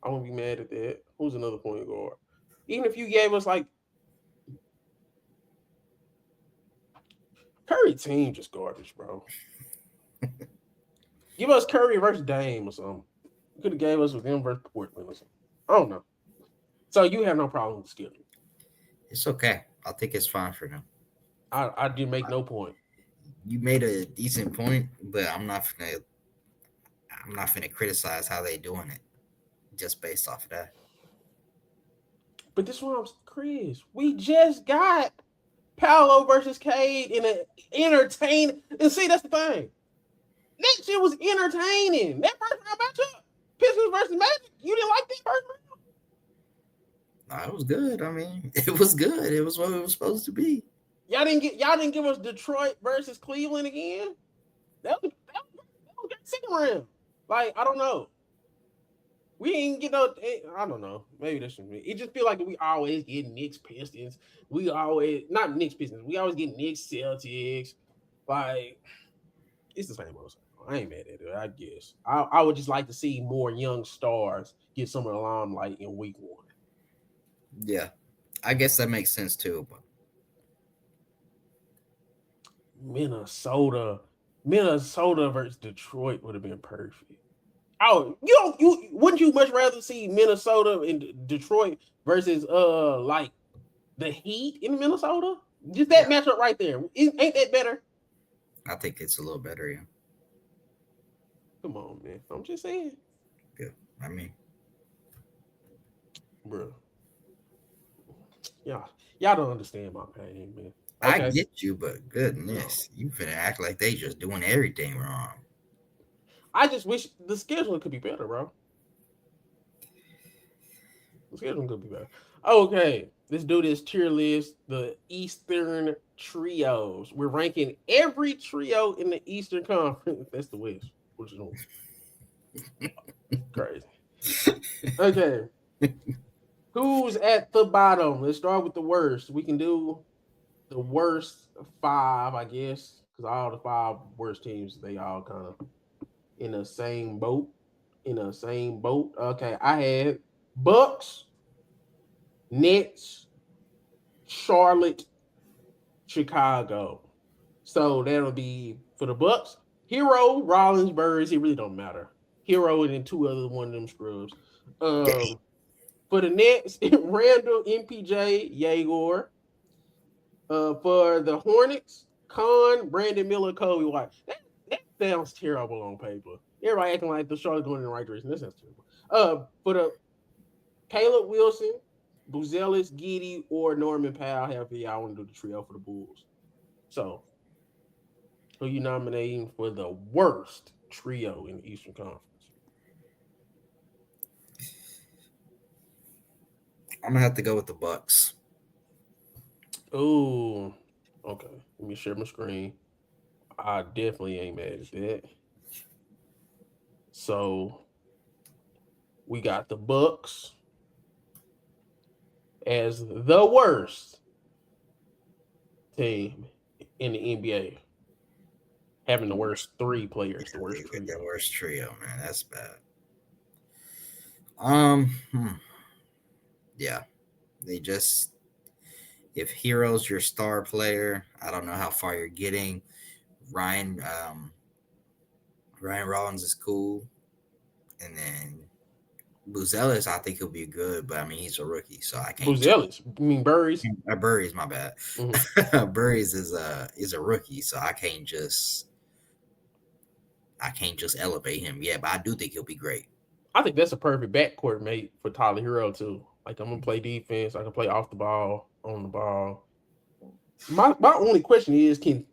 I won't be mad at that. Who's another point guard? Even if you gave us like Curry team, just garbage, bro. Give us Curry versus Dame or something. You could have gave us with them versus Portland or something. I don't know. So you have no problem with the schedule. It's okay. I think it's fine for them. I didn't make no point. You made a decent point, but I'm not gonna criticize how they doing it just based off of that. But this one, Chris, we just got Paolo versus Cade in an entertaining. And see, that's the thing. That shit was entertaining. That first round matchup, Pistons versus Magic. You didn't like that first round? No, it was good. I mean, it was good. It was what it was supposed to be. Y'all didn't give us Detroit versus Cleveland again. That was good second round. Like, I don't know. We ain't get no. I don't know. Maybe that's just me. It just feel like we always get Knicks Pistons. We always not Knicks Pistons. We always get Knicks Celtics. Like, it's the same old. I ain't mad at it. I guess I would just like to see more young stars get some of the limelight in week one. Yeah, I guess that makes sense too. But Minnesota versus Detroit would have been perfect. Oh, you wouldn't you much rather see Minnesota and Detroit versus like the Heat in Minnesota? Just that matchup right there. Ain't that better? I think it's a little better, yeah. Come on, man. I'm just saying. Yeah, I mean, bro. Y'all don't understand my pain, man. Okay. I get you, but goodness, you finna act like they just doing everything wrong. I just wish the schedule could be better, bro. The schedule could be better. Okay, let's do this tier list. The Eastern trios. We're ranking every trio in the Eastern Conference. That's the West. Which is crazy. Okay. Who's at the bottom? Let's start with the worst. We can do the worst 5, I guess, because all the 5 worst teams, they all kind of in the same boat. Okay, I had Bucks, Nets, Charlotte, Chicago. So that'll be for the Bucks. Hero, Rollins, Burris. It really don't matter. Hero and then 2 other one of them scrubs. For the Nets, Randall, MPJ, Yegor. For the Hornets, Khan, Brandon Miller, Kobe White. That sounds terrible on paper. Everybody acting like the Charlotte going in the right direction. That sounds terrible. For the Caleb Wilson, Buzelis, Giddey, or Norman Powell, however y'all want to do the trio for the Bulls. So, who you nominating for the worst trio in the Eastern Conference? I'm gonna have to go with the Bucks. Oh, okay. Let me share my screen. I definitely ain't mad at that. So we got the Bucks as the worst team in the NBA, having the worst 3 players. The worst trio, man. That's bad. Yeah, they just. If Hero's your star player, I don't know how far you're getting. Ryan Rollins is cool. And then Buzelis, I think he'll be good, but I mean, he's a rookie, so I can't. Buzelis? You mean Burris? Burris, my bad. Mm-hmm. Burris is a rookie, so I can't just elevate him. Yeah, but I do think he'll be great. I think that's a perfect backcourt mate for Tyler Hero, too. Like, I'm going to play defense. I can play off the ball, on the ball. My only question is, can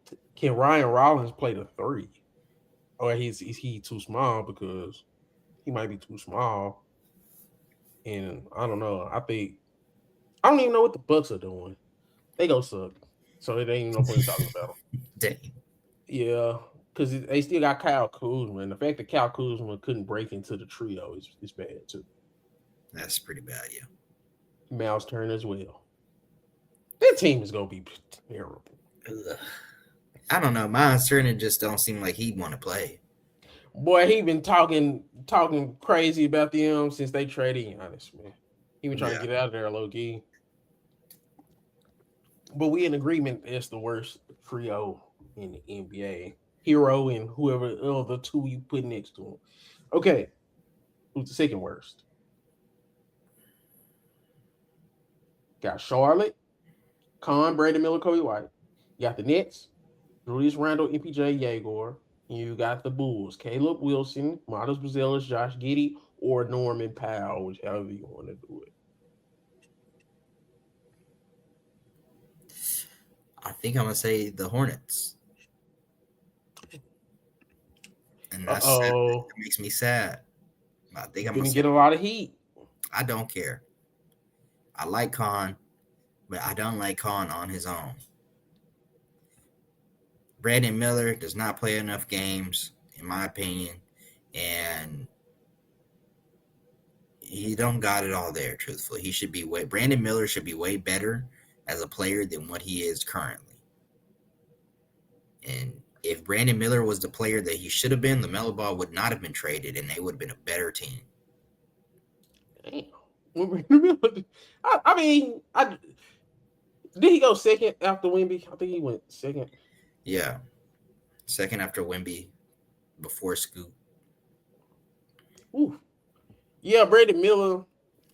Ryan Rollins play the 3? Or is he too small? Because he might be too small. And I don't know. I I don't even know what the Bucks are doing. They go suck. So it ain't even no point talking about them. Dang. Yeah, because they still got Kyle Kuzma. And the fact that Kyle Kuzma couldn't break into the trio is bad, too. That's pretty bad, yeah. Miles Turner as well. That team is going to be terrible. Ugh. I don't know. Miles Turner just don't seem like he'd want to play. Boy, he been talking crazy about them since they traded Giannis, man. He been trying to get out of there low key. But we in agreement it's the worst trio in the NBA. Hero and whoever the two you put next to him. Okay. Who's the second worst? Got Charlotte, Con, Brandon Miller, Kobe White. You got the Nets, Julius Randle, MPJ, Yegor. You got the Bulls, Caleb Wilson, Miles Brazilius, Josh Giddey, or Norman Powell, whichever you want to do it. I think I'm going to say the Hornets. And that makes me sad. I think I'm going to get a lot of heat. I don't care. I like Con, but I don't like Con on his own. Brandon Miller does not play enough games, in my opinion, and he don't got it all there, truthfully. Brandon Miller should be way better as a player than what he is currently. And if Brandon Miller was the player that he should have been, LaMelo Ball would not have been traded, and they would have been a better team. Damn. I mean, did he go second after Wemby? I think he went second. Yeah. Second after Wemby, before Scoot. Ooh. Yeah, Brandon Miller,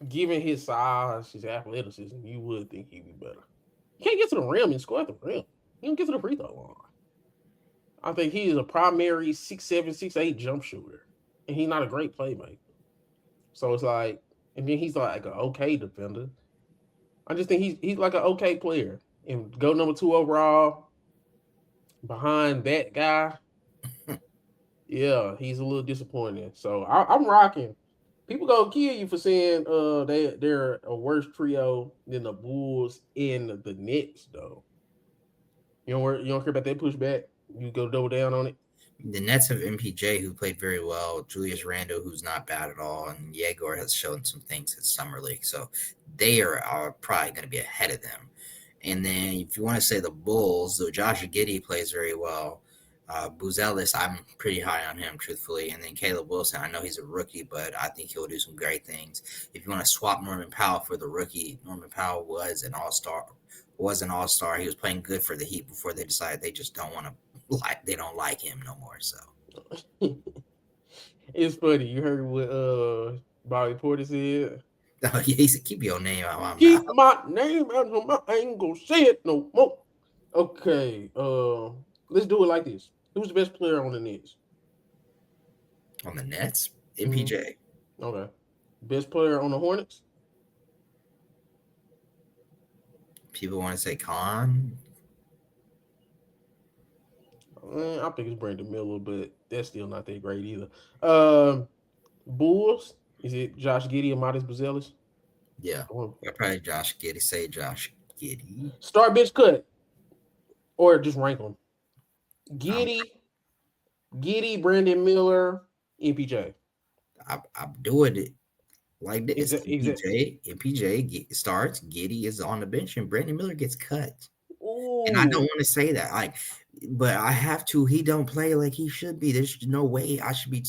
given his size, his athleticism, you would think he'd be better. He can't get to the rim and score at the rim. He don't get to the free throw line. I think he is a primary 6'7", 6'8" jump shooter. And he's not a great playmaker. So it's like, and then he's like an okay defender. I just think he's like an okay player. And go number 2 overall behind that guy. Yeah, he's a little disappointing. So I'm rocking. People gonna kill you for saying they're a worse trio than the Bulls and the Nets, though. You don't care about that pushback? You go double down on it? The Nets have MPJ, who played very well, Julius Randle, who's not bad at all, and Yegor has shown some things at Summer League. So they are probably going to be ahead of them. And then if you want to say the Bulls, so Josh Giddey plays very well. Buzelis, I'm pretty high on him, truthfully. And then Caleb Wilson, I know he's a rookie, but I think he'll do some great things. If you want to swap Norman Powell for the rookie, Norman Powell was an all-star. He was playing good for the Heat before they decided they just don't want to they don't like him no more. So it's funny. You heard what Bobby Porter said? Oh, yeah, he said, keep your name out of my mouth. Keep my name out of my mouth. I ain't gonna say it no more. Okay. Let's do it like this. Who's the best player on the Nets? On the Nets? MPJ. Mm-hmm. Okay. Best player on the Hornets? People want to say Con. I think it's Brandon Miller, but that's still not that great either. Bulls? Is it Josh Giddey or Miles Brazilius? Yeah. Probably Josh Giddey. Say Josh Giddey. Start bench cut. Or just rank them. Giddey, Brandon Miller, MPJ. I'm doing it like this. MPJ starts, Giddey is on the bench, and Brandon Miller gets cut. Ooh. And I don't want to say that, but I have to. He don't play like he should be. There's no way I should be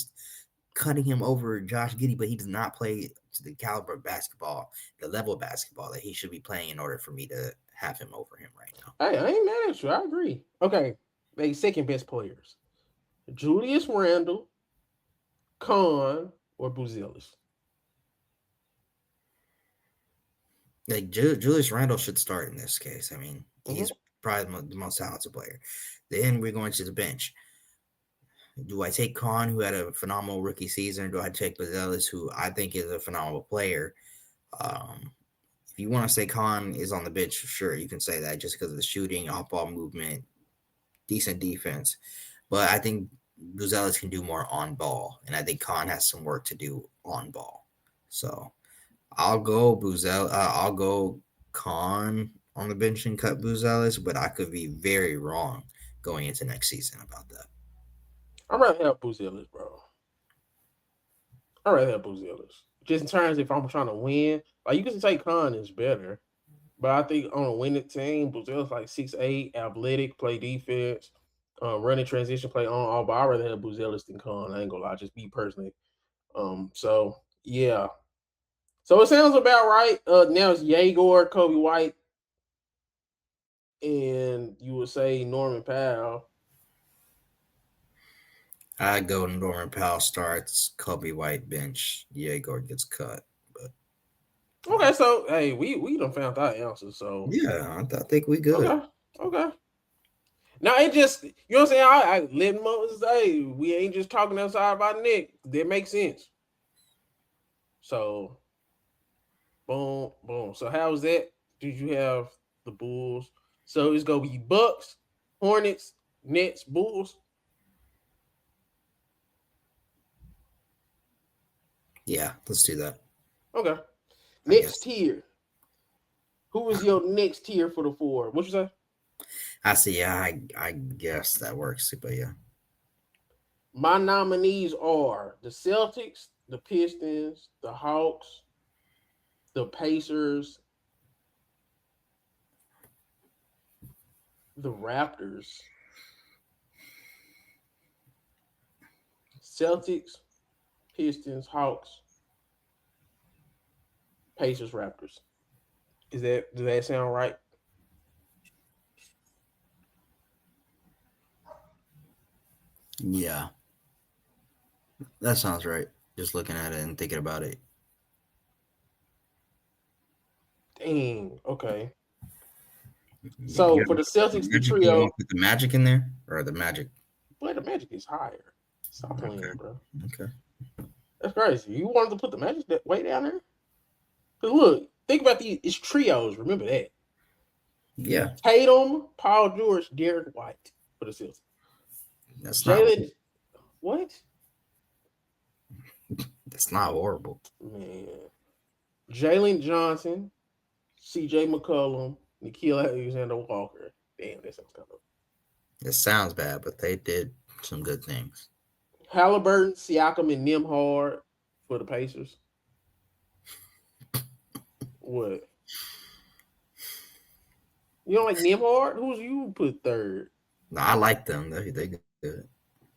cutting him over Josh Giddey, but he does not play to the caliber of basketball, the level of basketball that he should be playing in order for me to have him over him right now. Hey, I ain't mad at you. I agree. Okay. They second best players. Julius Randle, Con, or Buzelis. Julius Randle should start in this case. I mean, he's probably the most talented player. Then we're going to the bench. Do I take Con, who had a phenomenal rookie season, or do I take Buzelis, who I think is a phenomenal player? If you want to say Con is on the bench, sure, you can say that just because of the shooting, off-ball movement, decent defense. But I think Buzelis can do more on ball, and I think Con has some work to do on ball. So I'll go Khan on the bench and cut Buzelis, but I could be very wrong going into next season about that. I'd rather have Buzelis, bro. I'd rather have Buzelis. Just in terms if I'm trying to win. Like, you can say Khan is better. But I think on a winning team, Buzelis like 6'8", athletic, play defense, running transition play on all. But I'd rather have Buzelis than Khan. I ain't gonna lie, just me personally. So yeah. So it sounds about right. Now it's Yegor, Kobe White, and you would say Norman Powell. I go Norman Powell starts, Kobe White bench, Yegor gets cut. But Okay, so hey, we done found our answers. So yeah, I think we good. Okay. Now it just, you know what I'm saying? I let Moses say we ain't just talking outside by the neck. That makes sense. So boom, boom. So how was that? Did you have the Bulls? So it's gonna be Bucks, Hornets, Nets, Bulls. Yeah, let's do that. Okay. Next tier. Who is your next tier for the 4? What you say? I see. Yeah, I guess that works. But yeah, my nominees are the Celtics, the Pistons, the Hawks, the Pacers, the Raptors. Celtics, Pistons, Hawks, Pacers, Raptors. Does that sound right? Yeah, that sounds right. Just looking at it and thinking about it. Dang. Okay. So for the Celtics, the trio. You want to put the Magic in there, or the Magic? Boy, the Magic is higher. Stop playing, bro. Okay. That's crazy. You wanted to put the Magic that way down there? But look, think about these. It's trios. Remember that. Yeah. Tatum, Paul George, Derek White for the Celtics. That's Jaylen. What? That's not horrible. Man. Jalen Johnson, C.J. McCollum, Nikhil Alexander-Walker. Damn, that sounds kind of. It sounds bad, but they did some good things. Halliburton, Siakam, and Nembhard for the Pacers. What? You don't like Nembhard? Who's you put third? No, I like them. They good.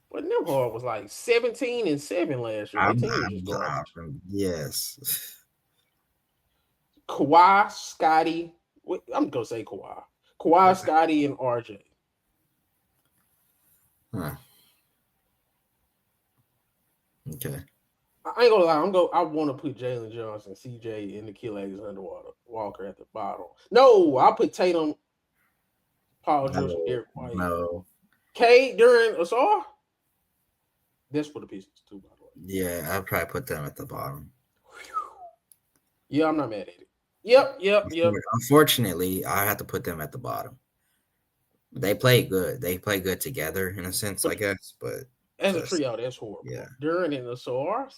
But Nembhard was like 17-7 last year. That team was just garbage. Yes. Kawhi, Scotty. I'm gonna say Kawhi. Kawhi, Scotty, and RJ. Huh. Okay. I ain't gonna lie. I want to put Jalen Johnson, CJ, and Nikhil Alexander-Walker at the bottom. No, I'll put Tatum, Paul George, and Derek White. No. K during Asar. That's for the Pistons too, by the way. Yeah, I'd probably put them at the bottom. Yeah, I'm not mad at it. Yep. Unfortunately, I have to put them at the bottom. They play good. They play good together in a sense, I guess. But as a trio, that's horrible. Yeah. During and Asar,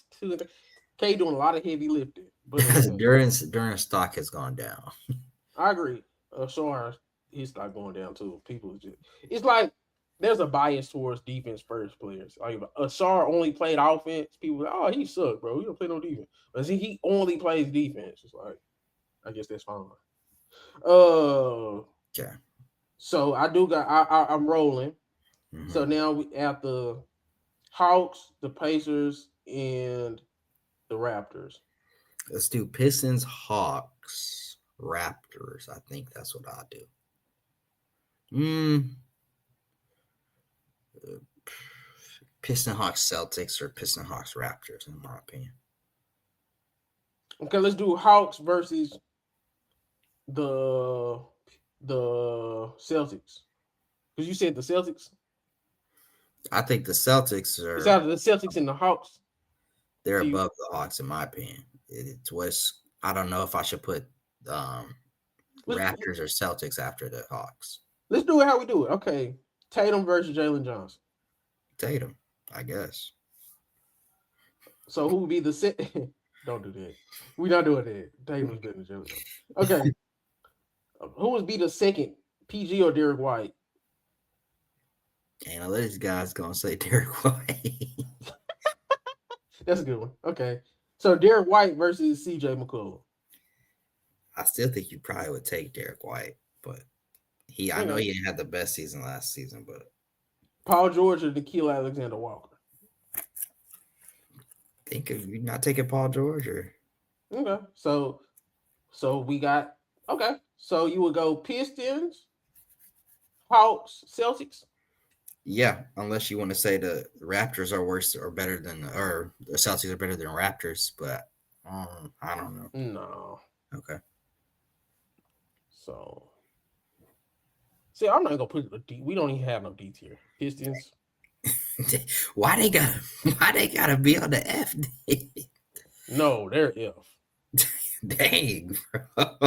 K doing a lot of heavy lifting. But during stock has gone down. I agree. Asar, his stock going down too. People just, it's like there's a bias towards defense first players. Like Asar only played offense. People like, oh, he sucked, bro. He don't play no defense. But see, he only plays defense. It's like, I guess that's fine. Yeah. So I'm rolling. Mm-hmm. So now we have the Hawks, the Pacers, and the Raptors. Let's do Pistons, Hawks, Raptors. I think that's what I'll do. Piston Hawks Celtics or Piston Hawks Raptors, in my opinion. Okay, let's do Hawks versus the Celtics. Because you said the Celtics. I think the Celtics are. It's out of the Celtics and the Hawks. They're above the Hawks, in my opinion. It's what's. I don't know if I should put Raptors or Celtics after the Hawks. Let's do it how we do it. Okay, Tatum versus Jalen Johnson. Tatum, I guess. So who would be the set? Don't do that. We're not doing that. Tatum's better than Jalen Johnson. Okay. Who would be the second, PG or Derek White? Can't let this guy's gonna say Derek White. That's a good one. Okay. So Derek White versus CJ McCollum. I still think you probably would take Derek White, but I know he didn't have the best season last season, but Paul George or Nikhil Alexander Walker. Think of you not taking Paul George or okay. So we got So you would go Pistons, Hawks, Celtics. yeah, unless you want to say the Raptors are worse or better than or the Celtics are better than Raptors, but I don't know. No. Okay. So see, I'm not gonna put a D. We don't even have no D tier. Pistons. Why they gotta be on the F? No, they're F. Dang, bro.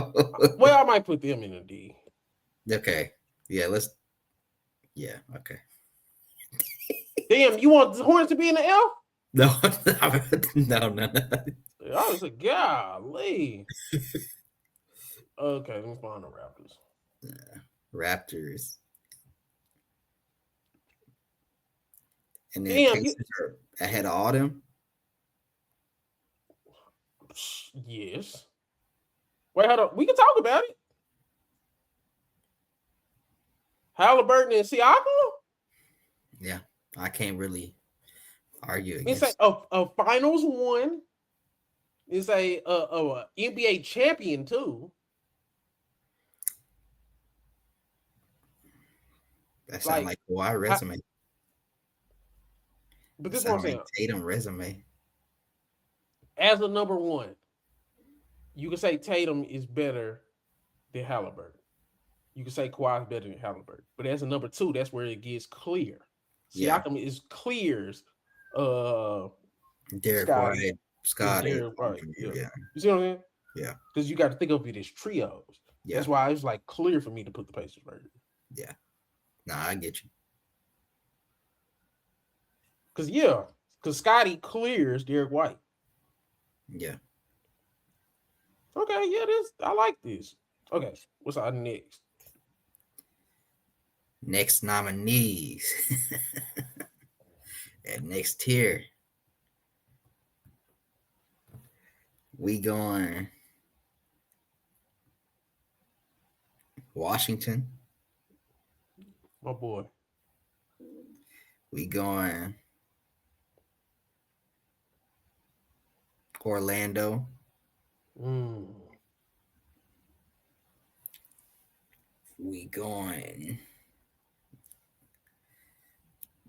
Well, I might put them in a D. Okay. Yeah, yeah, okay. Damn, you want the Hornets to be in the F? No. I was like, golly. Okay, let me find the Raptors. Raptors. And then Damn, Pacers are ahead of all them. Yes. Wait, hold on. We can talk about it. Halliburton and Siakam? Yeah, I can't really argue It's against. a finals one. It's a NBA champion too. That sounds like Kawhi resume. But this is what I'm saying. Like Tatum resume. As a number one, you can say Tatum is better than Halliburton. You can say Kawhi is better than Halliburton. But as a number two, that's where it gets clear. Siakam is clears Derek White, Scott. Right. Yeah. You see what I'm saying? Yeah. Because you got to think of it as trios. Yeah. That's why it's like clear for me to put the Pacers right here. Yeah. Nah, I get you. Because Scotty clears Derek White. Yeah. Okay, I like this. Okay, what's our next? Next nominees. At next tier. We going Washington. My boy. We going Orlando. We going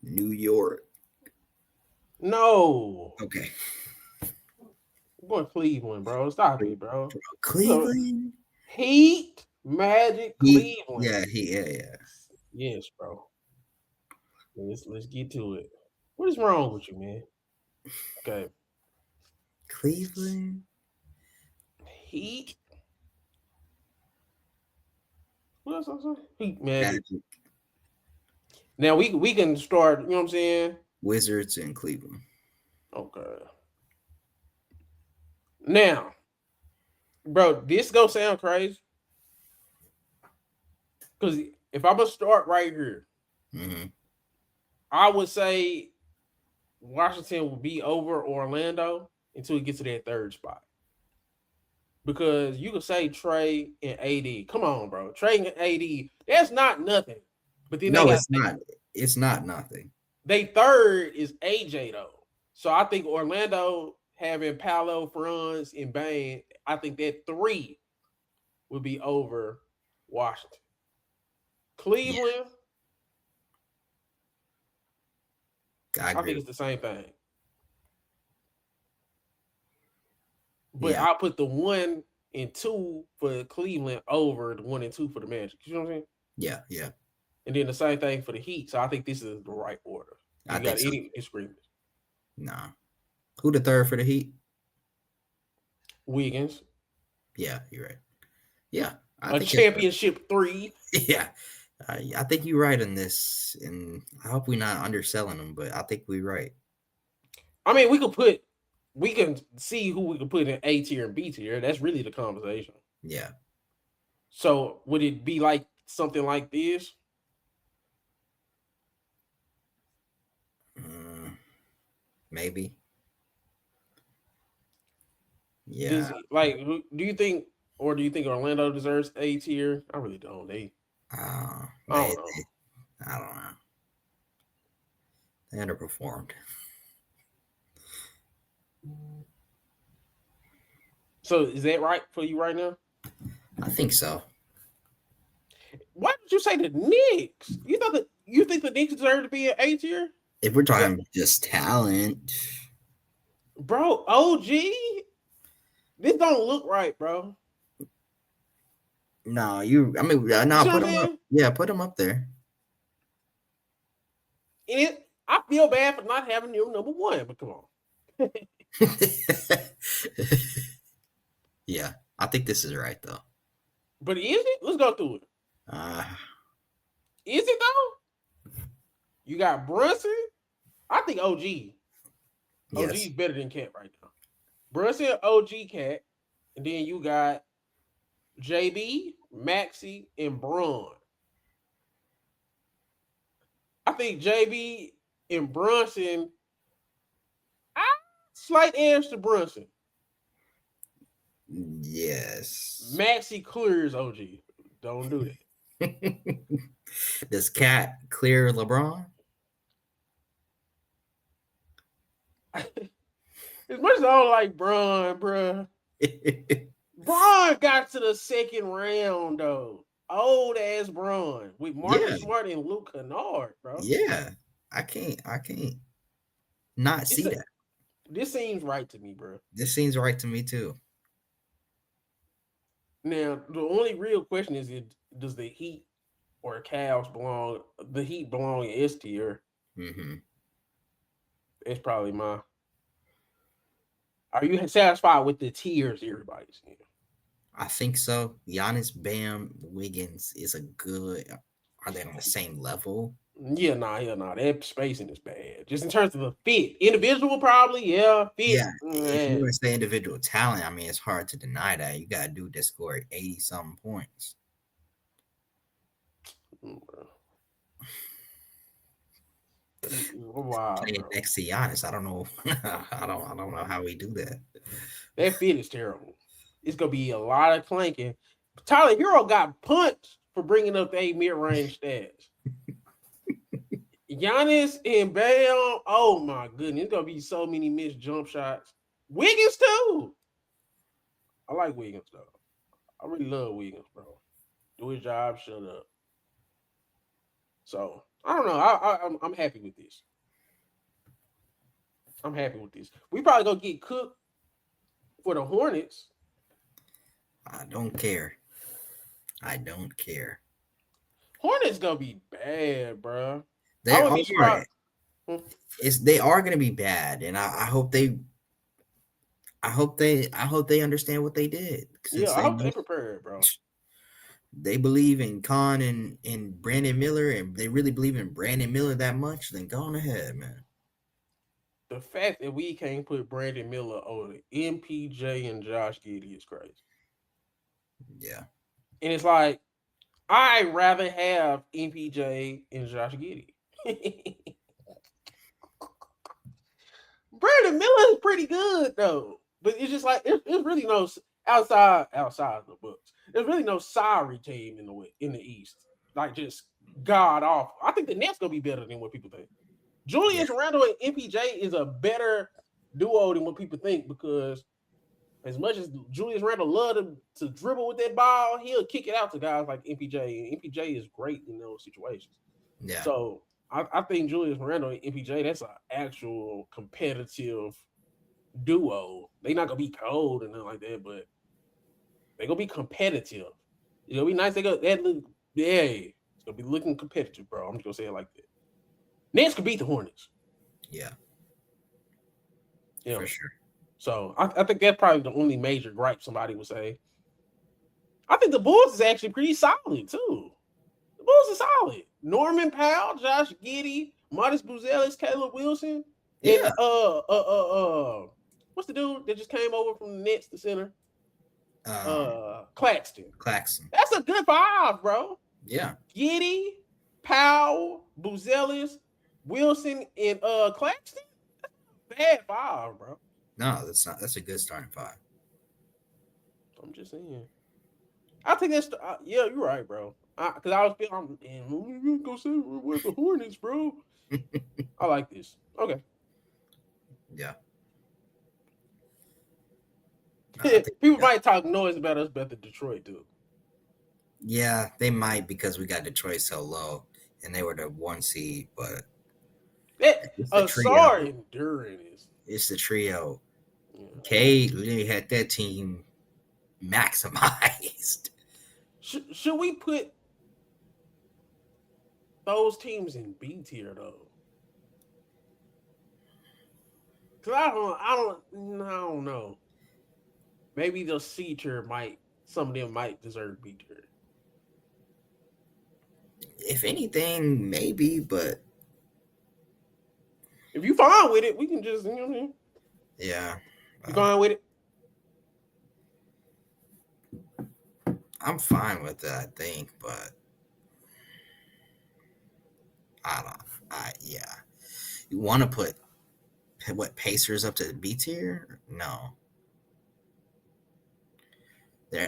New York. No. Okay. We're going Cleveland, bro. Stop it, bro. Cleveland. Heat, Magic, Cleveland. Yeah. Yes, bro. Let's get to it. What is wrong with you, man? Okay. Cleveland. Heat. What else I'm saying? Heat, Magic. Now we can start, you know what I'm saying? Wizards and Cleveland. Okay. Now, bro, this gonna sound crazy. Because if I'm gonna start right here, I would say Washington will be over Orlando until we get to that third spot. Because you could say Trey and AD. Come on, bro. Trey and AD, that's not nothing. But then it's not. It's not nothing. They third is AJ though. So I think Orlando having Paolo, Franz, and Bane, I think that three would be over Washington. Cleveland, I think it's the same thing. But I'll put the 1 and 2 for Cleveland over the 1 and 2 for the Magic. You know what I'm saying? Yeah. And then the same thing for the Heat. So I think this is the right order. You got any disagreement? Nah. Who the third for the Heat? Wiggins. Yeah, you're right. Yeah. A championship 3. Yeah. I think you're right in this. And I hope we're not underselling them, but I think we're right. I mean, we can see who we can put in A tier and B tier. That's really the conversation. Yeah. So would it be like something like this? Maybe. Does Yeah. like do you think Orlando deserves A tier? I really don't. I don't know. I don't know. They underperformed. So is that right for you right now? I think so. Why did you say the Knicks? You think the Knicks deserve to be an A tier? If we're talking just talent, bro, OG, this don't look right, bro. No, put him up. Yeah, put him up there. And I feel bad for not having you number one, but come on. Yeah, I think this is right though. But is it? Let's go through it. Is it though? You got Brunson. I think OG. OG is better than Cat right now. Brunson, OG, Cat, and then you got JB, Maxey, and Braun. I think JB and Brunson. Slight edge to Brunson. Yes. Maxey clears OG. Don't do that. Does Cat clear LeBron? As much as I don't like Braun, bruh. Braun got to the second round, though. Old ass Braun with Marcus Smart and Luke Kennard, bro. Yeah. I can't not see that. This seems right to me, bro. This seems right to me too. Now, the only real question is, does the Heat or Cavs belong? The Heat belong in S tier. Mm-hmm. It's probably my. Are you satisfied with the tiers everybody's in? I think so. Giannis, Bam, Wiggins is a good. Are they on the same level? Yeah, nah. That spacing is bad. Just in terms of the fit, individual probably, yeah. Fit. Yeah, if you want to say individual talent, I mean, it's hard to deny that. You got a dude that scored 80-something points. Wow. Playing next to Giannis, I don't know. I don't know how we do that. That fit is terrible. It's gonna be a lot of clanking. Tyler Hero got punched for bringing up a mid-range stats. Giannis and Bam, oh my goodness, it's gonna be so many missed jump shots. Wiggins too. I like Wiggins though. I really love Wiggins, bro. Do his job, shut up. So I don't know. I'm happy with this. We probably gonna get cooked for the Hornets. I don't care. Hornets gonna be bad, bro. They are. They are gonna be bad, and I hope they understand what they did. Yeah, I hope they prepared, bro. They believe in Khan and Brandon Miller, and they really believe in Brandon Miller that much. Then go on ahead, man. The fact that we can't put Brandon Miller over MPJ and Josh Giddey is crazy. Yeah, and it's like I'd rather have MPJ and Josh Giddey. Brandon Miller is pretty good though, but it's just like it's really no outside of the books. There's really no sorry team in the East, like just god awful. I think the Nets gonna be better than what people think. Julius Randle and MPJ is a better duo than what people think, because as much as Julius Randle loved to dribble with that ball, he'll kick it out to guys like MPJ. And MPJ is great in those situations. Yeah. So I think Julius Randle and MPJ, that's an actual competitive duo. They're not gonna be cold and nothing like that, but they're gonna be competitive. It's gonna be nice. It's gonna be looking competitive, bro. I'm just gonna say it like that. Nets could beat the Hornets. Yeah. Yeah. For sure. So I think that's probably the only major gripe somebody would say. I think the Bulls is actually pretty solid too. The Bulls are solid. Norman Powell, Josh Giddey, Modest Buzelis, Caleb Wilson, and what's the dude that just came over from the Nets, the center? Claxton. Claxton. That's a good 5, bro. Yeah. Giddy, Powell, Buzelis, Wilson, and Claxton. Bad 5, bro. No, that's not. That's a good starting 5. I'm just saying. I think that's yeah, you're right, bro. Because I was feeling, man, go see with the Hornets, bro. I like this. Okay. Yeah. People might talk noise about us, but the Detroit do. Yeah, they might because we got Detroit so low, and they were the 1 seed. But it's the trio. Sorry, enduring is. It's the trio. Yeah. K really had that team maximized. Should we put those teams in B tier though? Cause I don't know. Maybe the C tier some of them might deserve B tier. If anything, maybe, but if you fine with it, we can just, you know what I mean? Yeah. You fine with it? I'm fine with it, I think, but yeah. You want to put Pacers up to B tier? No.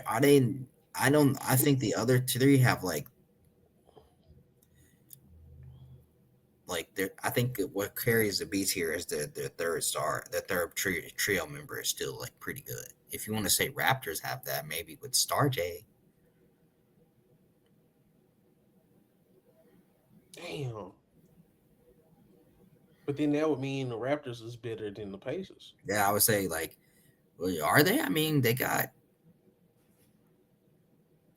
I think the other 3 have I think what carries the B tier is the third star. The third trio member is still pretty good. If you want to say Raptors have that, maybe with Star J. Damn. But then that would mean the Raptors is better than the Pacers. Yeah, I would say are they? I mean, they got.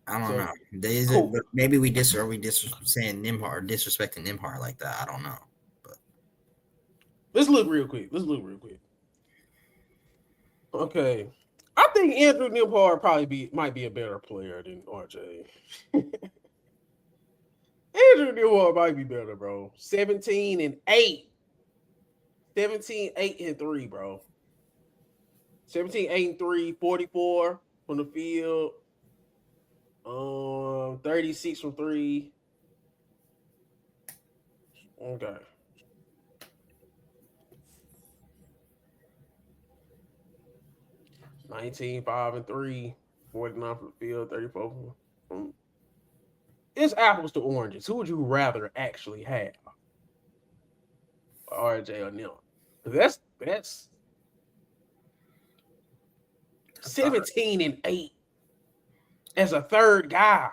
I don't know. Cool. Maybe we saying Nimhard, disrespecting Nimhard like that. I don't know. But let's look real quick. Okay. I think Andrew Nimhard might be a better player than RJ. Andrew Nimhard might be better, bro. 17-8. 17-8-3, bro. 17-8-3, 44 from the field. 36 from 3. Okay. $19, 5-3, 49 from the field, 34 from. It's apples to oranges. Who would you rather actually have? RJ or Nim? That's 17-8 as a third guy.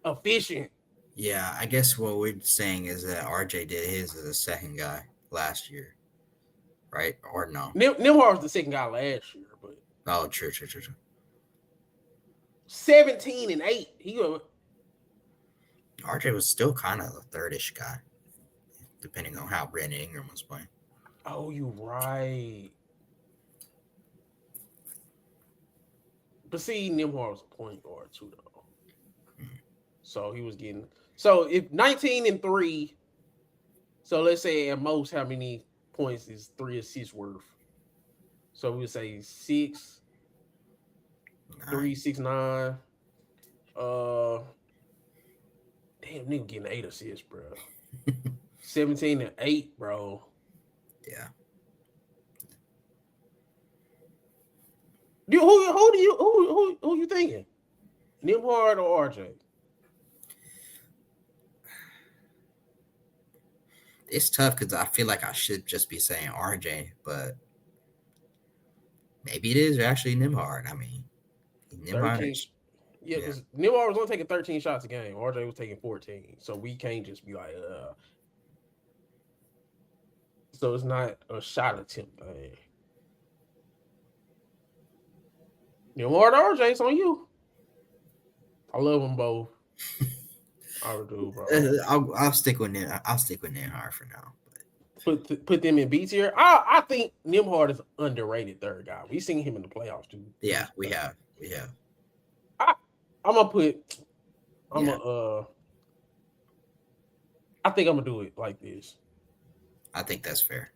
Efficient. Yeah, I guess what we're saying is that RJ did his as a second guy last year, right? Or no? Nimhard was the second guy last year, but true. 17-8. RJ was still kind of a thirdish guy, depending on how Brandon Ingram was playing. Oh, you're right. But see, Nimhard was a point guard too, though. So he was getting. So if 19-3, so let's say at most, how many points is 3 assists worth? So we would say 6, 3, 6, 9. Damn, nigga getting 8 assists, bro. 17-8, bro. Yeah. Who you thinking? Nimhard or RJ? It's tough because I feel like I should just be saying RJ, but maybe it is actually Nimhard. I mean, Nimhard. Yeah, because Nimhard was only taking 13 shots a game. RJ was taking 14. So we can't just be like, so it's not a shot attempt thing. Nimhard or RJ, it's on you. I love them both. I do, bro. I'll stick with Nimhard. I'll stick with Nimhard for now. Put them in B tier. I think Nimhard is underrated third guy. We've seen him in the playoffs too. Yeah, we have. I'm gonna put. I think I'm gonna do it like this. I think that's fair.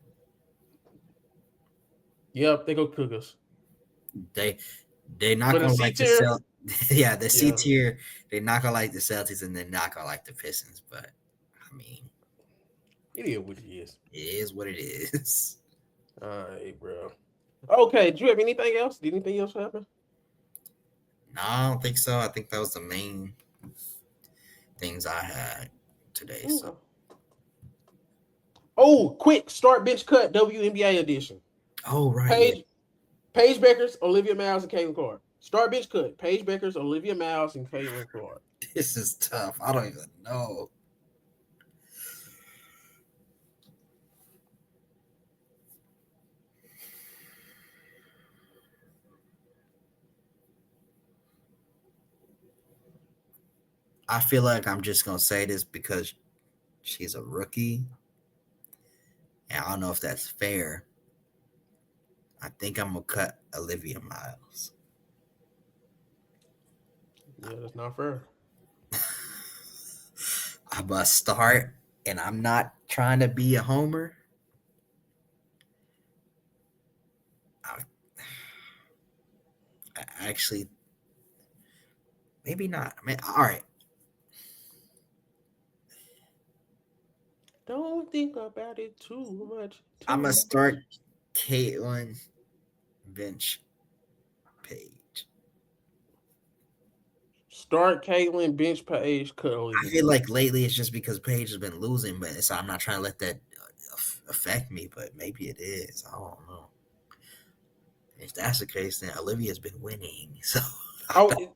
Yep, they go cook us. They're not But gonna C like the tier? Celt. Yeah, the C Yeah. tier. They're not gonna like the Celtics, and they're not gonna like the Pistons. But I mean, It is what it is. it is what it is. All right, bro. Okay, do you have anything else? Did anything else happen? No, I don't think so. I think that was the main things I had today. So, Oh, quick start bench cut WNBA edition. oh right, Paige Beckers, Olivia Miles, and Caitlin Clark. Start bench cut. Paige Beckers, Olivia Miles, and Caitlin Clark. this is tough. I don't even know. I feel like I'm just gonna say this because she's a rookie, and I don't know if that's fair. I think I'm gonna cut Olivia Miles. Yeah, that's not fair. I must start, and I'm not trying to be a homer. I actually, maybe not. I mean, all right. Don't think about it too much. I'm gonna start Caitlin, bench Paige. Start Caitlin, bench Paige, cut Olivia. I feel like lately it's just because Paige has been losing, but so I'm not trying to let that affect me. But maybe it is. I don't know. If that's the case, then Olivia's been winning. So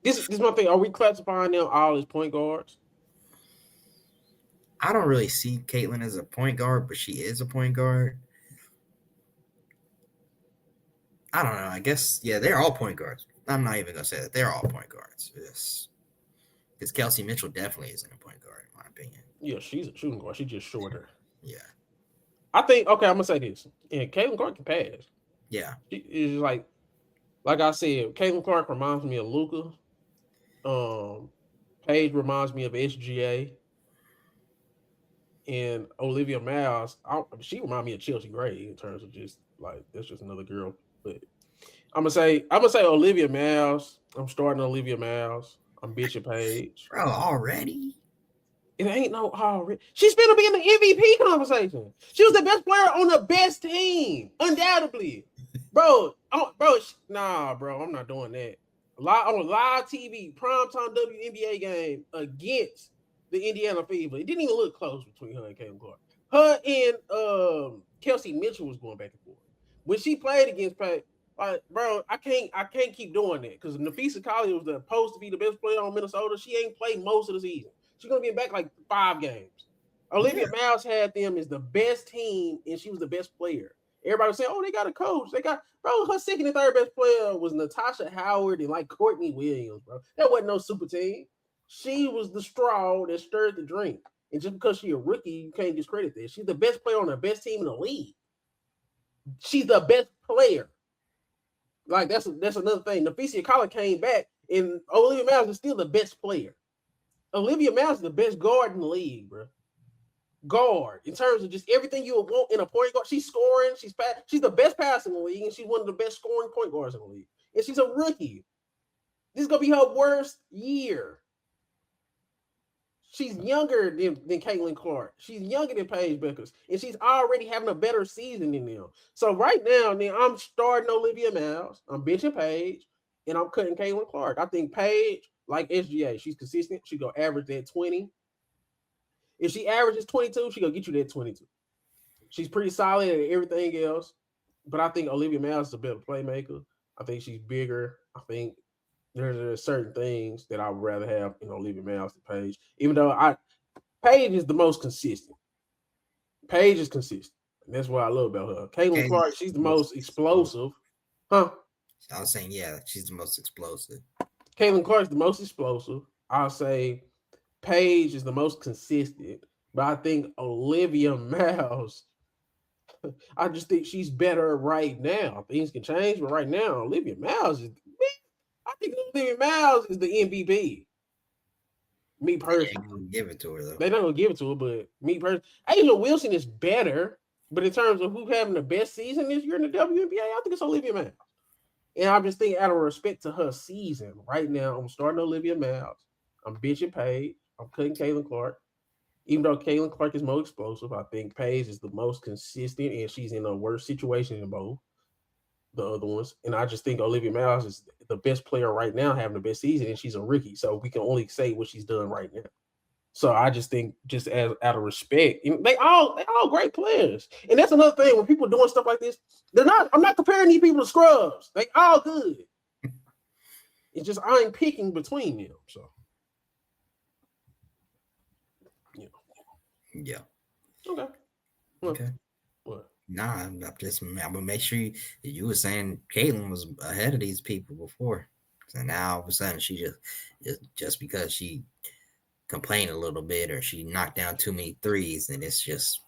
this is my thing. Are we classifying them all as point guards? I don't really see Caitlin as a point guard, but she is a point guard. I don't know. I guess, yeah, they're all point guards. I'm not even going to say that. They're all point guards. Because Kelsey Mitchell definitely isn't a point guard, in my opinion. Yeah, she's a shooting guard. She's just shorter. Yeah. I think, okay, I'm going to say this. Yeah, Caitlin Clark can pass. Yeah. She is like I said, Caitlin Clark reminds me of Luka. Paige reminds me of SGA. And Olivia Miles, she reminds me of Chelsea Gray in terms of just like that's just another girl. But I'm gonna say Olivia Miles. I'm starting Olivia Miles. I'm bitching Paige. Bro, already? It ain't no already. She's gonna be in the MVP conversation. She was the best player on the best team, undoubtedly. Bro, nah, bro, I'm not doing that. On live TV, primetime WNBA game against the Indiana Fever. It didn't even look close between her and Caitlin Clark. Her and Kelsey Mitchell was going back and forth. When she played against Paige, like, bro, I can't keep doing that because Nafisa Collier was supposed to be the best player on Minnesota. She ain't played most of the season. She's gonna be back like 5 games. Olivia Miles had them as the best team, and she was the best player. Everybody was saying, "Oh, they got a coach. They got her second and third best player was Natasha Howard and like Courtney Williams, bro. That wasn't no super team. She was the straw that stirred the drink. And just because she's a rookie, you can't discredit that. She's the best player on the best team in the league. She's the best player. Like that's another thing. Nafisa Collier came back, and Olivia Miles is still the best player. Olivia Miles is the best guard in the league, bro. Guard in terms of just everything you would want in a point guard. She's scoring. She's the best passer in the league, and she's one of the best scoring point guards in the league. And she's a rookie. This is gonna be her worst year. She's younger than Caitlin Clark. She's younger than Paige Beckers, and she's already having a better season than them. So right now, I'm starting Olivia Miles. I'm benching Paige, and I'm cutting Caitlin Clark. I think Paige, like SGA, she's consistent. She gonna average that 20. If she averages 22, she gonna get you that 22. She's pretty solid at everything else, but I think Olivia Miles is a better playmaker. I think she's bigger. I think there's certain things that I would rather have in Olivia Miles than Paige. Even though Paige is the most consistent. Paige is consistent. And that's what I love about her. Caitlin Clark, she's the most explosive. Huh? I was saying, yeah, she's the most explosive. Caitlin Clark's the most explosive. I'll say Paige is the most consistent. But I think Olivia Miles, I just think she's better right now. Things can change, but right now, Olivia Miles is... I think Olivia Miles is the MVP. Me personally. They ain't gonna give it to her, though. They're not going to give it to her, but me personally. Angel Wilson is better, but in terms of who having the best season this year in the WNBA, I think it's Olivia Miles. And I'm just thinking, out of respect to her season, right now, I'm starting Olivia Miles. I'm benching Paige. I'm cutting Caitlin Clark. Even though Caitlin Clark is more explosive, I think Paige is the most consistent, and she's in a worse situation than both the other ones. And I just think Olivia Miles is the best player right now, having the best season, and she's a rookie. So we can only say what she's done right now. So I just think, just as out of respect, they all great players. And that's another thing, when people doing stuff like this, I'm not comparing these people to scrubs. They all good. It's just I'm picking between them. So yeah. Okay. Okay. What? Nah, I'm gonna make sure you were saying Caitlin was ahead of these people before. So now all of a sudden she just because she complained a little bit or she knocked down too many threes, and it's just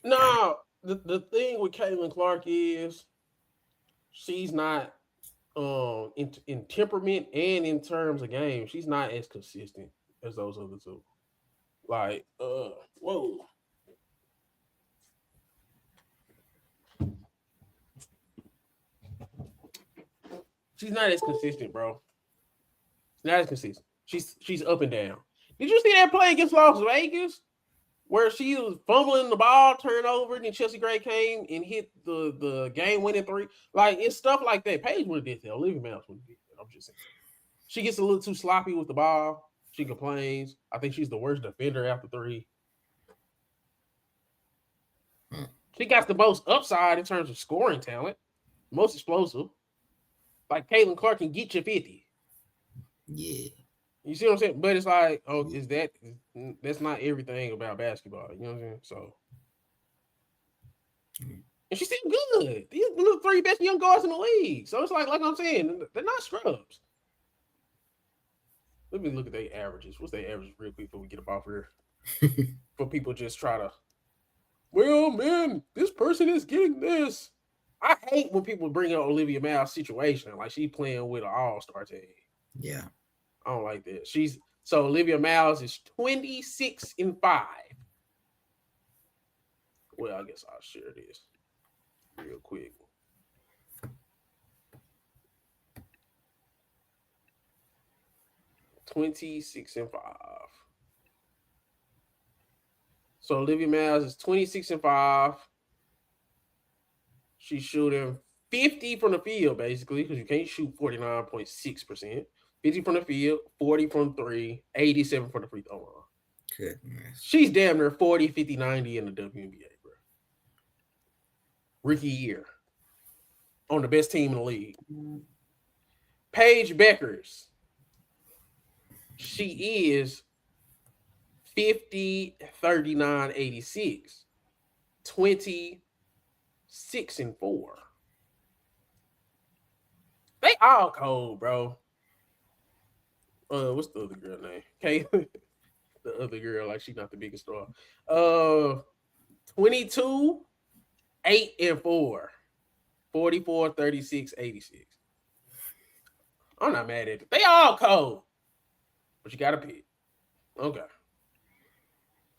the thing with Caitlin Clark is she's not in temperament and in terms of game, she's not as consistent as those other two. Like, whoa. She's not as consistent, bro. Not as consistent. She's up and down. Did you see that play against Las Vegas where she was fumbling the ball, turnover, and then Chelsea Gray came and hit the game-winning three? Like, it's stuff like that. Paige would have did that. Olivia Miles would have did that. I'm just saying. She gets a little too sloppy with the ball. She complains. I think she's the worst defender after three. She got the most upside in terms of scoring talent, most explosive. Like, Caitlin Clark can get you 50. Yeah. You see what I'm saying? But it's like, that's not everything about basketball. You know what I'm saying? So, and she's still good. These are the three best young guards in the league. So it's like I'm saying, they're not scrubs. Let me look at their averages. What's their averages real quick before we get up off here? For people just try to, well, man, this person is getting this. I hate when people bring up Olivia Miles' situation. Like, she's playing with an all-star team. Yeah. I don't like that. So Olivia Miles is 26-5. Well, I guess I'll share this real quick. (26-5). So Olivia Miles is 26-5. She's shooting 50 from the field, basically, because you can't shoot 49.6%. 50 from the field, 40 from three, 87 from the free throw line. Goodness. She's damn near 40, 50, 90 in the WNBA, bro. Rookie year. On the best team in the league. Paige Beckers. She is 50, 39, 86. 26-4. They all cold, bro. What's the other girl name? Caitlin. The other girl, like, she's not the biggest star. 22, 8-4. 44, 36, 86. I'm not mad at it. They all cold. But you gotta pick. Okay.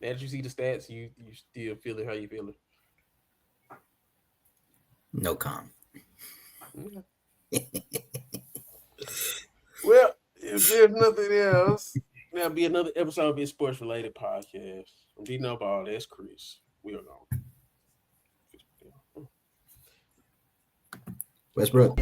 Now that you see the stats, you still feeling how you feeling? No comment. Okay. Well, if there's nothing else, that'll be another episode of It's Sports Related Podcast. I'm beating up all that's Chris. We are gone. Westbrook.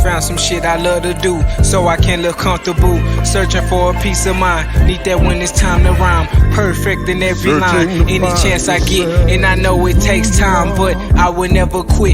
Found some shit I love to do, so I can look comfortable. Searching for a peace of mind. Need that when it's time to rhyme. Perfect in every line. Any chance I get, and I know it takes time, but I will never quit.